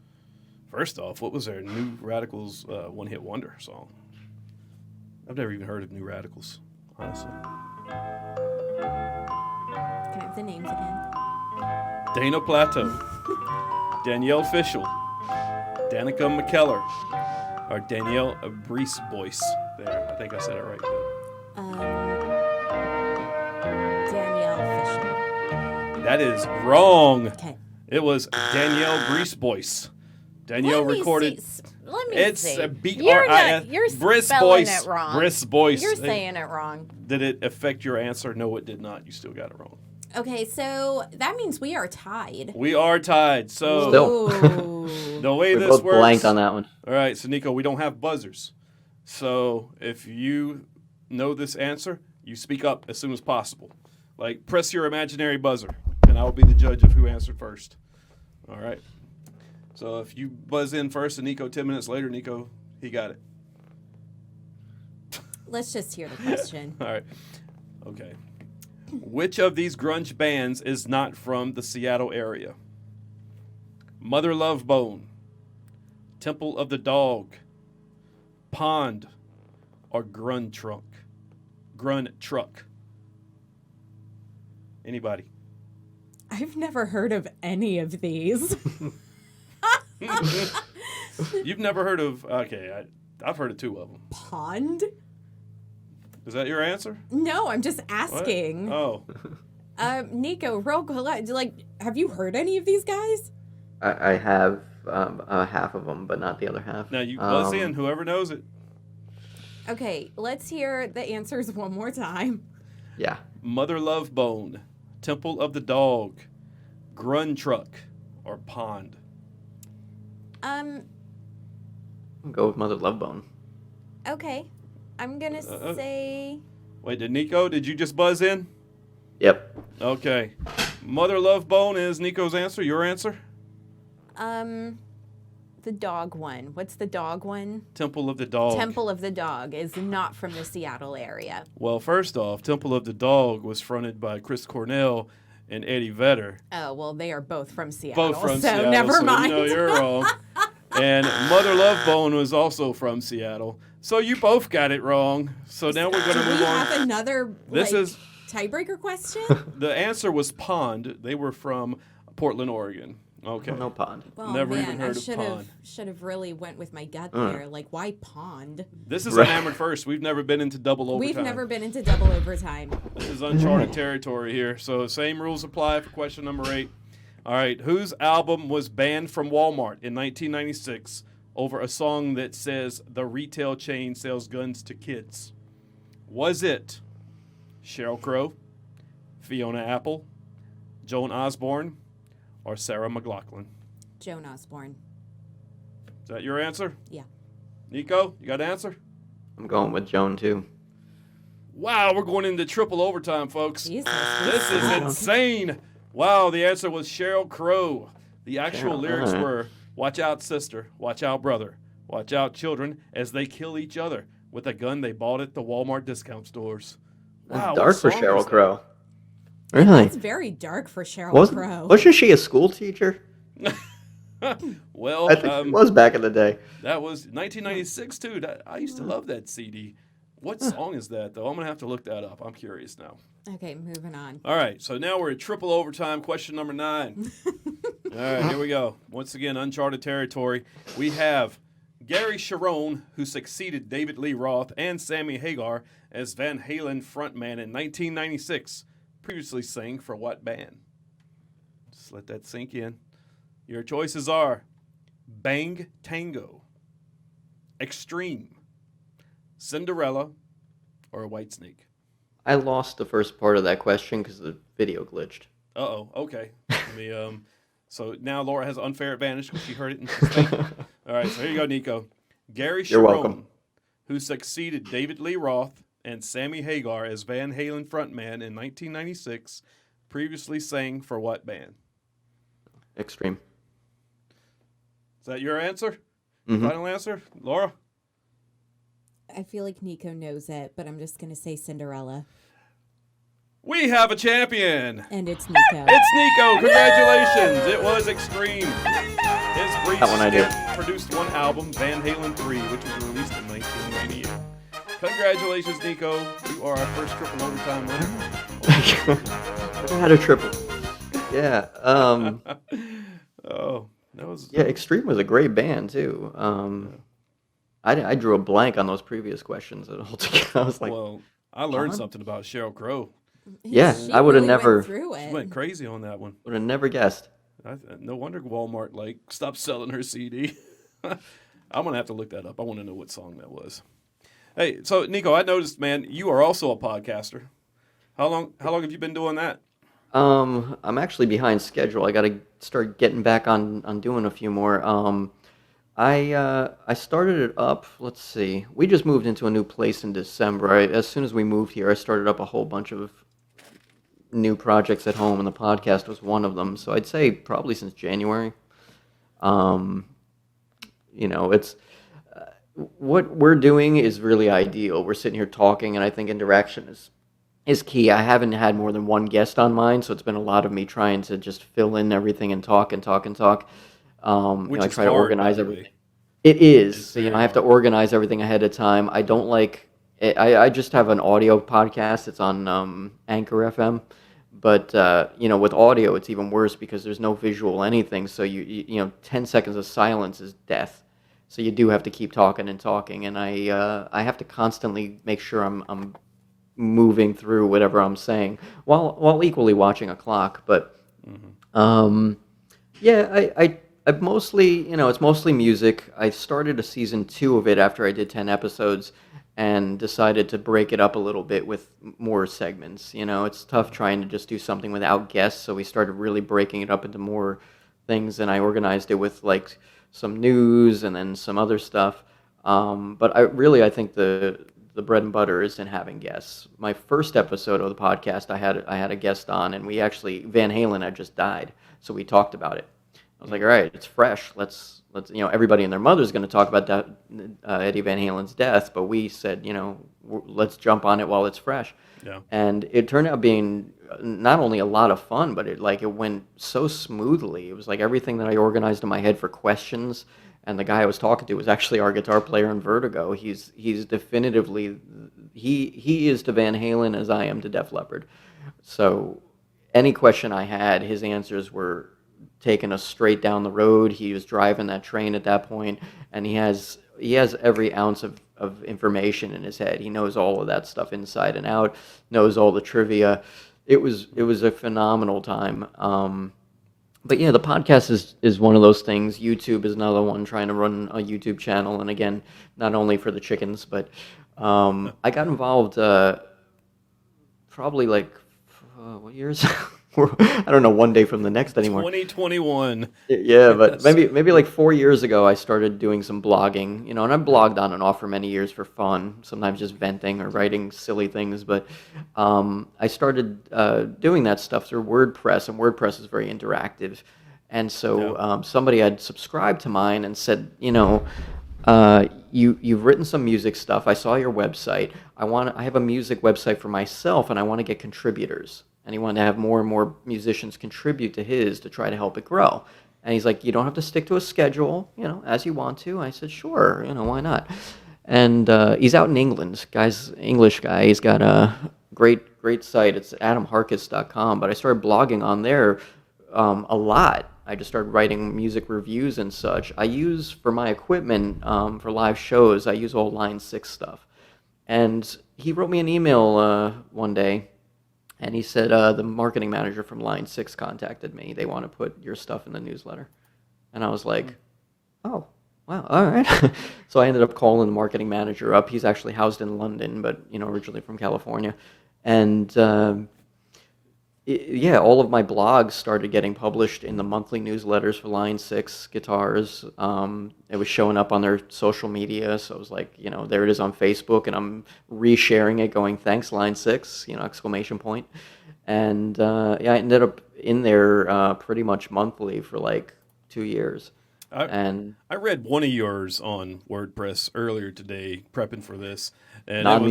First off, what was their New Radicals one-hit wonder song? I've never even heard of New Radicals, honestly. Can I have the names again? Dana Plato, Danielle Fishel, Danica McKellar, or Danielle Boyce. There, I think I said it right. Danielle Fisher. That is wrong. Okay. It was Danielle Boyce. Danielle recorded. Let me It's see. a B-R-I-S. You're Briss spelling Boyce. it wrong. Briss Boyce. You're saying it wrong. Did it affect your answer? No, it did not. You still got it wrong. Okay, so that means we are tied. We are tied. So Still. Ooh. the way We this both works. blanked on that one. All right, so Nico, we don't have buzzers. So if you know this answer, you speak up as soon as possible. Like, press your imaginary buzzer, and I will be the judge of who answered first. All right. So if you buzz in first and Nico 10 minutes later, Nico, he got it. Let's just hear the question. All right. Okay. Which of these grunge bands is not from the Seattle area? Mother Love Bone, Temple of the Dog, Pond, or Grun Truck? Anybody? I've never heard of any of these. You've never heard of? Okay, I've heard of 2 of them. Pond? Is that your answer? No, I'm just What? asking. Oh, Nico, have you heard any of these guys? I have half of them, but not the other half. now you buzz in. Whoever knows it. Okay, let's hear the answers one more time. Yeah. Mother Love Bone, Temple of the Dog, Grun Truck, or Pond? I'll go with Mother Love Bone. Okay, I'm gonna say Wait, did you just buzz in? Yep. Okay. Mother Love Bone is Nico's answer. Your answer? the dog one. What's the dog one? Temple of the Dog. Temple of the Dog is not from the Seattle area. Well, first off, Temple of the Dog was fronted by Chris Cornell and Eddie Vedder. Oh, well, they are both from Seattle. Both from so Seattle. never so mind. You know you're wrong. And Mother Love Bone was also from Seattle. So you both got it wrong. So now we're going to Do move we on. have another This is tiebreaker question? the answer was Pond. They were from Portland, Oregon. Okay. No pond. Well, Never man, even heard I of should Pond. have really went with my gut there. Like, why Pond? This is Right. a hammered first. We've never been into double overtime. We've never been into double overtime. This is uncharted territory here. So same rules apply for question number 8. All right. Whose album was banned from Walmart in 1996 over a song that says the retail chain sells guns to kids? Was it Sheryl Crow, Fiona Apple, Joan Osborne, or Sarah McLachlan? Joan Osborne. Is that your answer? Yeah. Nico, you got an answer? I'm going with Joan, too. Wow, we're going into triple overtime, folks. Jesus. This is insane. Wow, the answer was Sheryl Crow. The actual Sheryl, lyrics alright. were, watch out, sister, watch out, brother, watch out, children, as they kill each other with a gun they bought at the Walmart discount stores. That's Wow, dark what for song Sheryl is that? Crow. Really? It's very dark for Sheryl Crow. Wasn't she a school teacher? Well, I think it was back in the day. that was 1996 too. I used to love that CD. What song is that though? I'm gonna have to look that up. I'm curious now. Okay, moving on. All right, so now we're at triple overtime. Question number 9. All right, here we go. Once again, uncharted territory. We have Gary Cherone, who succeeded David Lee Roth and Sammy Hagar as Van Halen frontman in 1996. Previously sang for what band? Just let that sink in. Your choices are Bang Tango, Extreme, Cinderella, or Whitesnake. I lost the first part of that question because the video glitched. Uh-oh, okay. Let me, so now Laura has an unfair advantage because she heard it and she's thinking. All right, so here you go, Nico. Gary You're Cherone, welcome. who succeeded David Lee Roth and Sammy Hagar as Van Halen frontman in 1996, previously sang for what band? Extreme. Is that your answer? Mm-hmm. Final answer? Laura? I feel like Nico knows it, but I'm just going to say Cinderella. We have a champion! And it's Nico. It's Nico! Congratulations! It was Extreme. His brief That one I did. stint produced one album, Van Halen 3, which was released in 1998. Congratulations, Nico. You are our first triple overtime winner. I had a triple. Yeah. Oh, that was... Yeah, Extreme was a great band, too. I drew a blank on those previous questions. I was like... Well, I learned something about Sheryl Crow. Yeah, She I would have really never... went through She it. went crazy on that one. Would have never guessed. No wonder Walmart, stopped selling her CD. I'm going to have to look that up. I want to know what song that was. Hey, so, Nico, I noticed, man, you are also a podcaster. How long have you been doing that? I'm actually behind schedule. I got to start getting back on doing a few more. I started it up. Let's see. We just moved into a new place in December. As soon as we moved here, I started up a whole bunch of new projects at home, and the podcast was one of them. So I'd say probably since January. It's what we're doing is really ideal. We're sitting here talking, and I think interaction is key. I haven't had more than one guest on mine, so it's been a lot of me trying to just fill in everything and talk and talk and talk. Which I is try to hard, organize by the way. everything. It is. It's So, very I have to organize everything ahead of time. I don't like. I just have an audio podcast. It's on Anchor FM, but with audio, it's even worse because there's no visual anything. So 10 seconds of silence is death. So you do have to keep talking and talking, and I have to constantly make sure I'm moving through whatever I'm saying while equally watching a clock. But I mostly, it's mostly music. I started a season 2 of it after I did 10 episodes and decided to break it up a little bit with more segments. It's tough trying to just do something without guests, so we started really breaking it up into more things, and I organized it with some news and then some other stuff. But I think the bread and butter is in having guests. My first episode of the podcast, I had a guest on, and we actually, Van Halen had just died, so we talked about it. I was like, all right, it's fresh. Let's everybody and their mother's going to talk about Eddie Van Halen's death, but we said, let's jump on it while it's fresh. Yeah. And it turned out being not only a lot of fun, but it went so smoothly. It was like everything that I organized in my head for questions. And the guy I was talking to was actually our guitar player in Vertigo. He's definitively he is to Van Halen as I am to Def Leppard. So any question I had, his answers were taking us straight down the road. He was driving that train at that point, and he has every ounce of information in his head. He knows all of that stuff inside and out, knows all the trivia. It was a phenomenal time. But yeah, the podcast is one of those things. YouTube is another one, trying to run a YouTube channel. And again, not only for the chickens, but I got involved probably what years? I don't know, one day from the next anymore. 2021. Yeah, but maybe 4 years ago, I started doing some blogging, and I blogged on and off for many years for fun, sometimes just venting or writing silly things. But I started doing that stuff through WordPress, and WordPress is very interactive. And so somebody had subscribed to mine and said, you've written some music stuff. I saw your website. I have a music website for myself, and I want to get contributors. And he wanted to have more and more musicians contribute to his to try to help it grow. And he's like, you don't have to stick to a schedule, as you want to. I said, sure, why not? And he's out in England, English guy. He's got a great site. It's adamharkis.com. But I started blogging on there a lot. I just started writing music reviews and such. I use, for my equipment, for live shows, I use all Line 6 stuff. And he wrote me an email one day, and he said, the marketing manager from Line 6 contacted me. They want to put your stuff in the newsletter. And I was like, oh, wow, all right. So I ended up calling the marketing manager up. He's actually housed in London, but, originally from California. And, all of my blogs started getting published in the monthly newsletters for Line 6 Guitars. It was showing up on their social media, so it was like, there it is on Facebook, and I'm resharing it going, thanks, Line 6, exclamation point. And, I ended up in there pretty much monthly for like 2 years. I read one of yours on WordPress earlier today, prepping for this, and it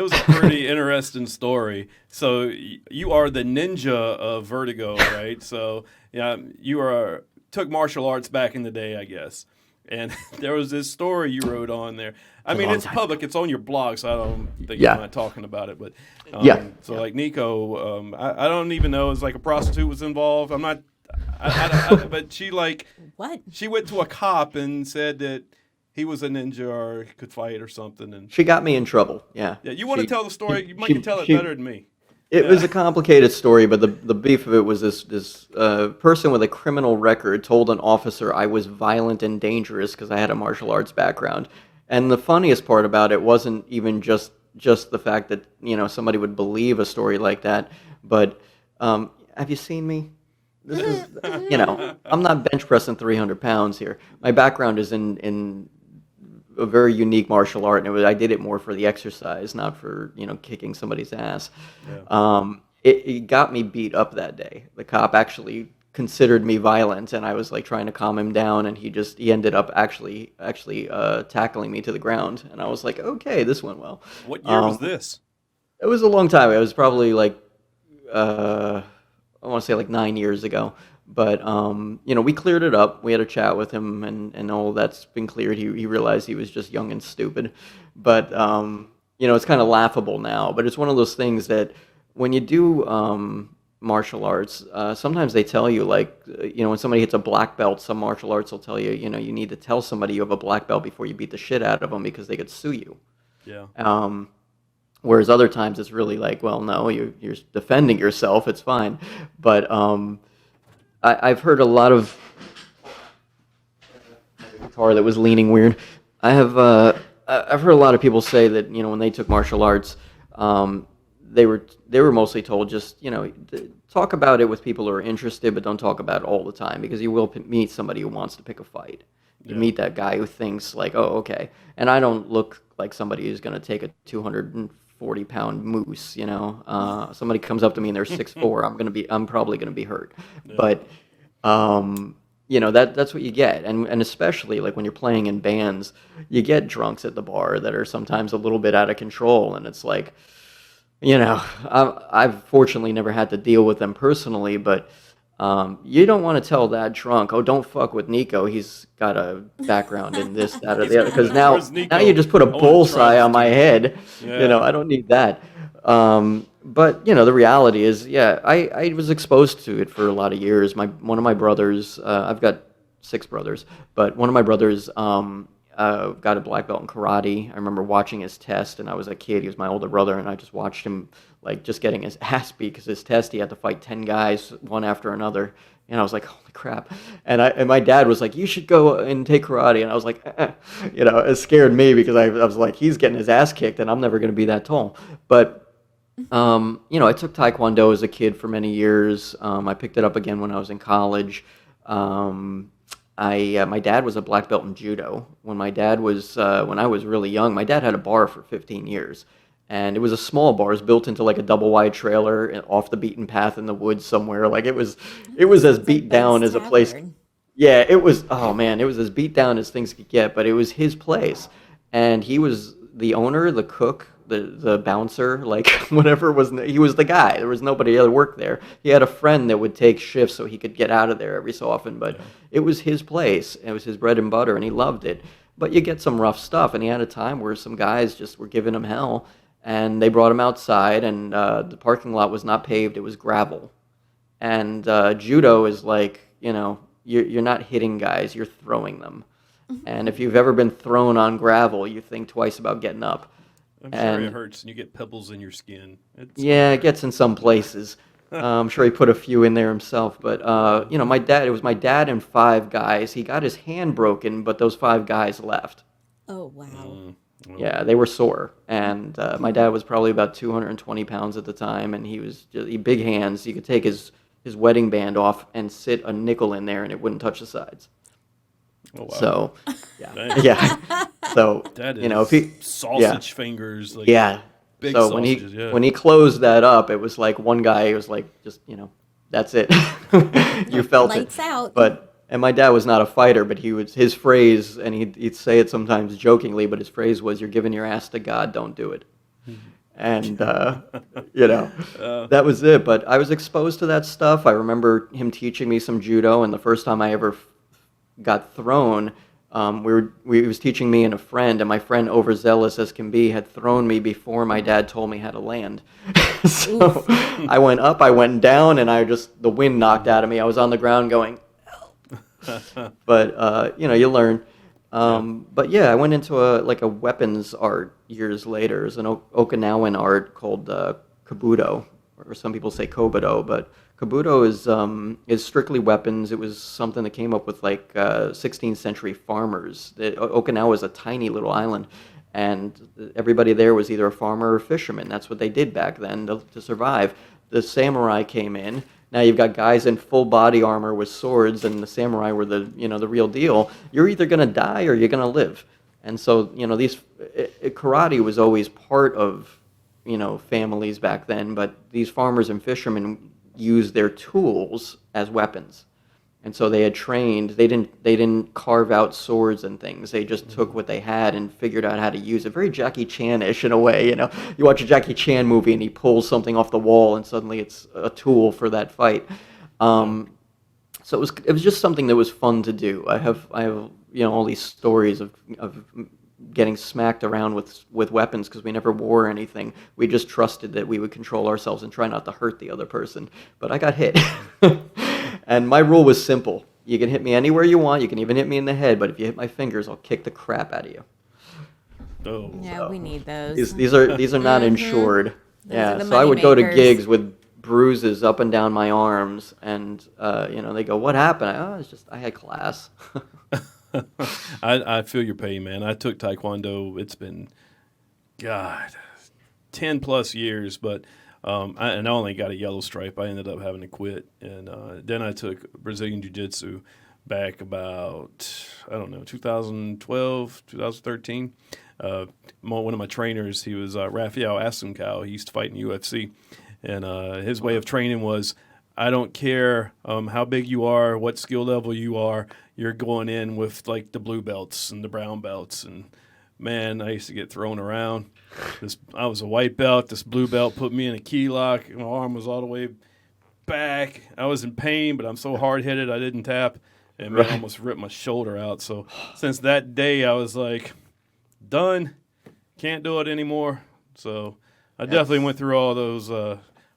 was a pretty interesting story. So you are the ninja of Vertigo, right? So you took martial arts back in the day, I guess. And there was this story you wrote on there. I mean, it's public; it's on your blog, so I don't think you're not talking about it. But like Niko, I don't even know. It's like a prostitute was involved. I'm not. But she what? She went to a cop and said that he was a ninja or could fight or something, and she got me in trouble. Yeah. Yeah. You want to tell the story? You might tell it better than me. It was a complicated story, but the beef of it was this person with a criminal record told an officer I was violent and dangerous because I had a martial arts background. And the funniest part about it wasn't even just the fact that somebody would believe a story like that, but have you seen me? This is, I'm not bench pressing 300 pounds here. My background is in a very unique martial art, and I did it more for the exercise, not for, kicking somebody's ass. Yeah. It got me beat up that day. The cop actually considered me violent, and I was like trying to calm him down, and he ended up actually tackling me to the ground, and I was like, okay, this went well. What year was this? It was a long time. It was probably like I want to say like 9 years ago, but we cleared it up. We had a chat with him, and all that's been cleared. He realized he was just young and stupid, but it's kind of laughable now. But it's one of those things that when you do martial arts, sometimes they tell you when somebody hits a black belt, some martial arts will tell you, you need to tell somebody you have a black belt before you beat the shit out of them because they could sue you. Yeah. Whereas other times it's really like, well, no, you're defending yourself. It's fine. But I've heard a lot of guitar that was leaning weird. I've heard a lot of people say that when they took martial arts, they were mostly told just talk about it with people who are interested, but don't talk about it all the time because you will meet somebody who wants to pick a fight. You meet that guy who thinks like, oh, okay. And I don't look like somebody who's going to take a 240-pound moose, somebody comes up to me and they're 6'4", I'm probably going to be hurt. Yeah. But, that's what you get. And especially like when you're playing in bands, you get drunks at the bar that are sometimes a little bit out of control. And it's like, I've fortunately never had to deal with them personally, but you don't want to tell that drunk, oh, don't fuck with Niko. He's got a background in this, that, or the other. Because now you just put a bullseye on my head. Yeah. I don't need that. But the reality is, I was exposed to it for a lot of years. One of my brothers, I've got 6 brothers, but one of my brothers got a black belt in karate. I remember watching his test, and I was a kid. He was my older brother, and I just watched him just getting his ass beat because his test he had to fight 10 guys one after another, and I was like, holy crap. And my dad was like, you should go and take karate, and I was like, it scared me because I was like, he's getting his ass kicked, and I'm never going to be that tall. But I took Taekwondo as a kid for many years. I picked it up again when I was in college. My dad was a black belt in judo. When I was really young, my dad had a bar for 15 years. And it was a small bar. It was built into like a double wide trailer off the beaten path in the woods somewhere. Like it was as beat down as a place. Yeah, it was, oh man, it was as beat down as things could get, but it was his place. And he was the owner, the cook, the bouncer, like whatever he was the guy. There was nobody other work there. He had a friend that would take shifts so he could get out of there every so often, but it was his place. It was his bread and butter, and he loved it. But you get some rough stuff, and he had a time where some guys just were giving him hell, and they brought him outside, and the parking lot was not paved; it was gravel. And judo is like, you're not hitting guys, you're throwing them. And if you've ever been thrown on gravel, you think twice about getting up. I'm sure it hurts, and you get pebbles in your skin. It gets in some places. I'm sure he put a few in there himself. But, it was my dad and 5 guys. He got his hand broken, but those 5 guys left. Oh, wow. Yeah, they were sore. And my dad was probably about 220 pounds at the time, and he big hands. You could take his wedding band off and sit a nickel in there, and it wouldn't touch the sides. Oh, wow. So, yeah. So, that is if he sausage fingers. Like big so sausages, when he closed that up, it was like one guy was like, just that's it. You felt Lights it. out. And my dad was not a fighter, but his phrase, and he'd say it sometimes jokingly, but his phrase was, "You're giving your ass to God, don't do it." And, that was it. But I was exposed to that stuff. I remember him teaching me some judo, and the first time I ever got thrown, he was teaching me and a friend, and my friend, overzealous as can be, had thrown me before my dad told me how to land. So I went up, I went down, and the wind knocked out of me. I was on the ground going, help. But, you learn. But yeah, I went into a weapons art years later. There's an Okinawan art called kabuto, or some people say kobudo, but kabuto is strictly weapons. It was something that came up with 16th century farmers. Okinawa is a tiny little island, and everybody there was either a farmer or a fisherman. That's what they did back then to survive. The samurai came in. Now you've got guys in full body armor with swords, and the samurai were the real deal. You're either going to die or you're going to live. And so, karate was always part of, families back then, but these farmers and fishermen used their tools as weapons. And so they had trained, they didn't carve out swords and things. They just took what they had and figured out how to use it. Very Jackie Chan-ish in a way, You watch a Jackie Chan movie and he pulls something off the wall and suddenly it's a tool for that fight. So it was just something that was fun to do. I have all these stories of getting smacked around with weapons because we never wore anything. We just trusted that we would control ourselves and try not to hurt the other person. But I got hit. And my rule was simple. You can hit me anywhere you want. You can even hit me in the head. But if you hit my fingers, I'll kick the crap out of you. Oh. Yeah, we need those. These are not insured. Those so I would go to gigs with bruises up and down my arms. And, they go, what happened? It's just I had class. I feel your pain, man. I took Taekwondo. It's been, 10 plus years, but I only got a yellow stripe. I ended up having to quit. And then I took Brazilian Jiu-Jitsu back about, 2012, 2013. One of my trainers, he was Rafael Assunção. He used to fight in UFC. And his way of training was, I don't care how big you are, what skill level you are, you're going in with the blue belts and the brown belts. And man, I used to get thrown around. I was a white belt. This blue belt put me in a key lock. My arm was all the way back. I was in pain, but I'm so hard-headed I didn't tap. And man, I almost ripped my shoulder out. So since that day, I was like, done. Can't do it anymore. So I definitely went through all those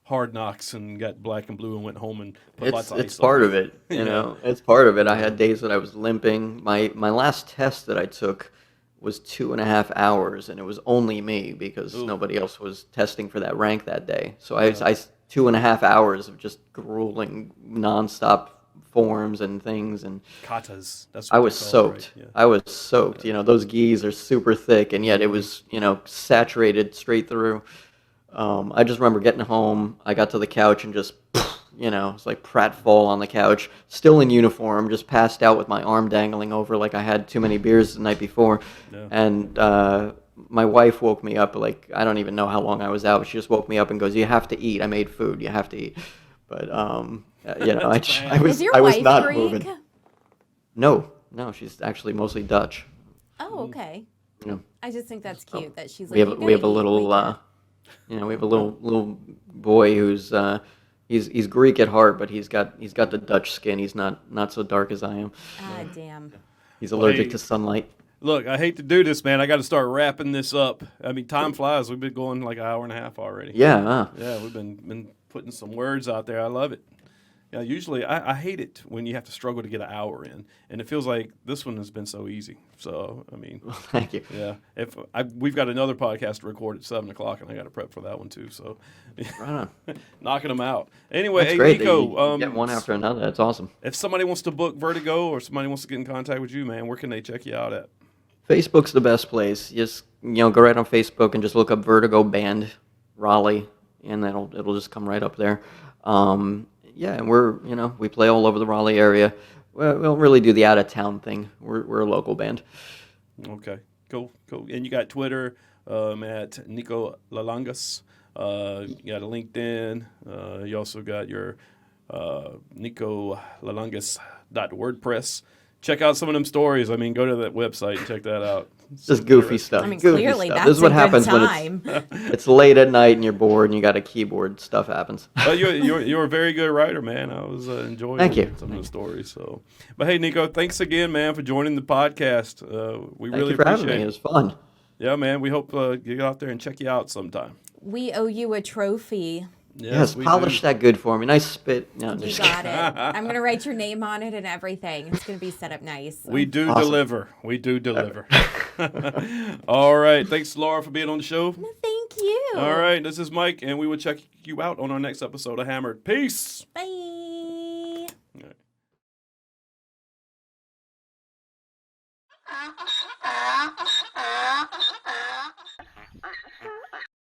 hard knocks and got black and blue and went home and put lots of ice on. It's part of it, It's part of it. I had days that I was limping. My last test that I took was 2.5 hours, and it was only me because nobody else was testing for that rank that day. So I 2.5 hours of just grueling, nonstop forms and things, and katas. That's what I was soaked. Right? Yeah. I was soaked. Those gis are super thick, and yet it was saturated straight through. I just remember getting home. I got to the couch and just, it's like pratfall on the couch, still in uniform, just passed out with my arm dangling over like I had too many beers the night before. Yeah. And my wife woke me up, I don't even know how long I was out. She just woke me up and goes, "You have to eat. I made food. You have to eat." But, I was not Greek? moving. No, she's actually mostly Dutch. Oh, okay. you know, I just think that's cute that she's like, we have "You we have a gotta eat, little wake up." we have a little boy who's he's Greek at heart, but he's got the Dutch skin. He's not so dark as I am. Ah, damn. He's allergic hey. to sunlight. Look, I hate to do this, man. I got to start wrapping this up. I mean, time flies. We've been going like an hour and a half already. Yeah. Yeah, we've been putting some words out there. I love it. Yeah, usually I hate it when you have to struggle to get an hour in, and it feels like this one has been so easy. So, I mean, Well, thank you. yeah. We've got another podcast to record at 7:00, and I got to prep for that one too. So, Right on. knocking them out. Anyway, That's hey, great. that Niko, you get one after another. That's awesome. if somebody wants to book Vertigo or somebody wants to get in contact with you, man, where can they check you out at? Facebook's the best place. Just go right on Facebook and just look up Vertigo Band Raleigh, and it'll just come right up there. Yeah, and we play all over the Raleigh area. We don't really do the out of town thing. We're a local band. Okay, cool. And you got Twitter at Niko Lalangas. You got a LinkedIn. You also got your NikoLalangas.wordpress. Check out some of them stories. I mean, go to that website and check that out. Just goofy stuff. I mean, goofy clearly stuff. that's This is what a good happens when time. it's late at night and you're bored and you got a keyboard. Stuff happens. But you're a very good writer, man. I was enjoying Thank you. some of the stories. So, but hey, Niko, thanks again, man, for joining the podcast. We Thank really you for having appreciate me. It it. was fun. Yeah, man. We hope you get out there and check you out sometime. We owe you a trophy. Yes, we polish do. that good for me. Nice spit. No, You just got it. I'm going to write your name on it and everything. It's going to be set up nice. We do Awesome. deliver. We do deliver. All right. Thanks, Laura, for being on the show. Thank you. All right. This is Mike, and we will check you out on our next episode of Hammered. Peace. Bye. All right.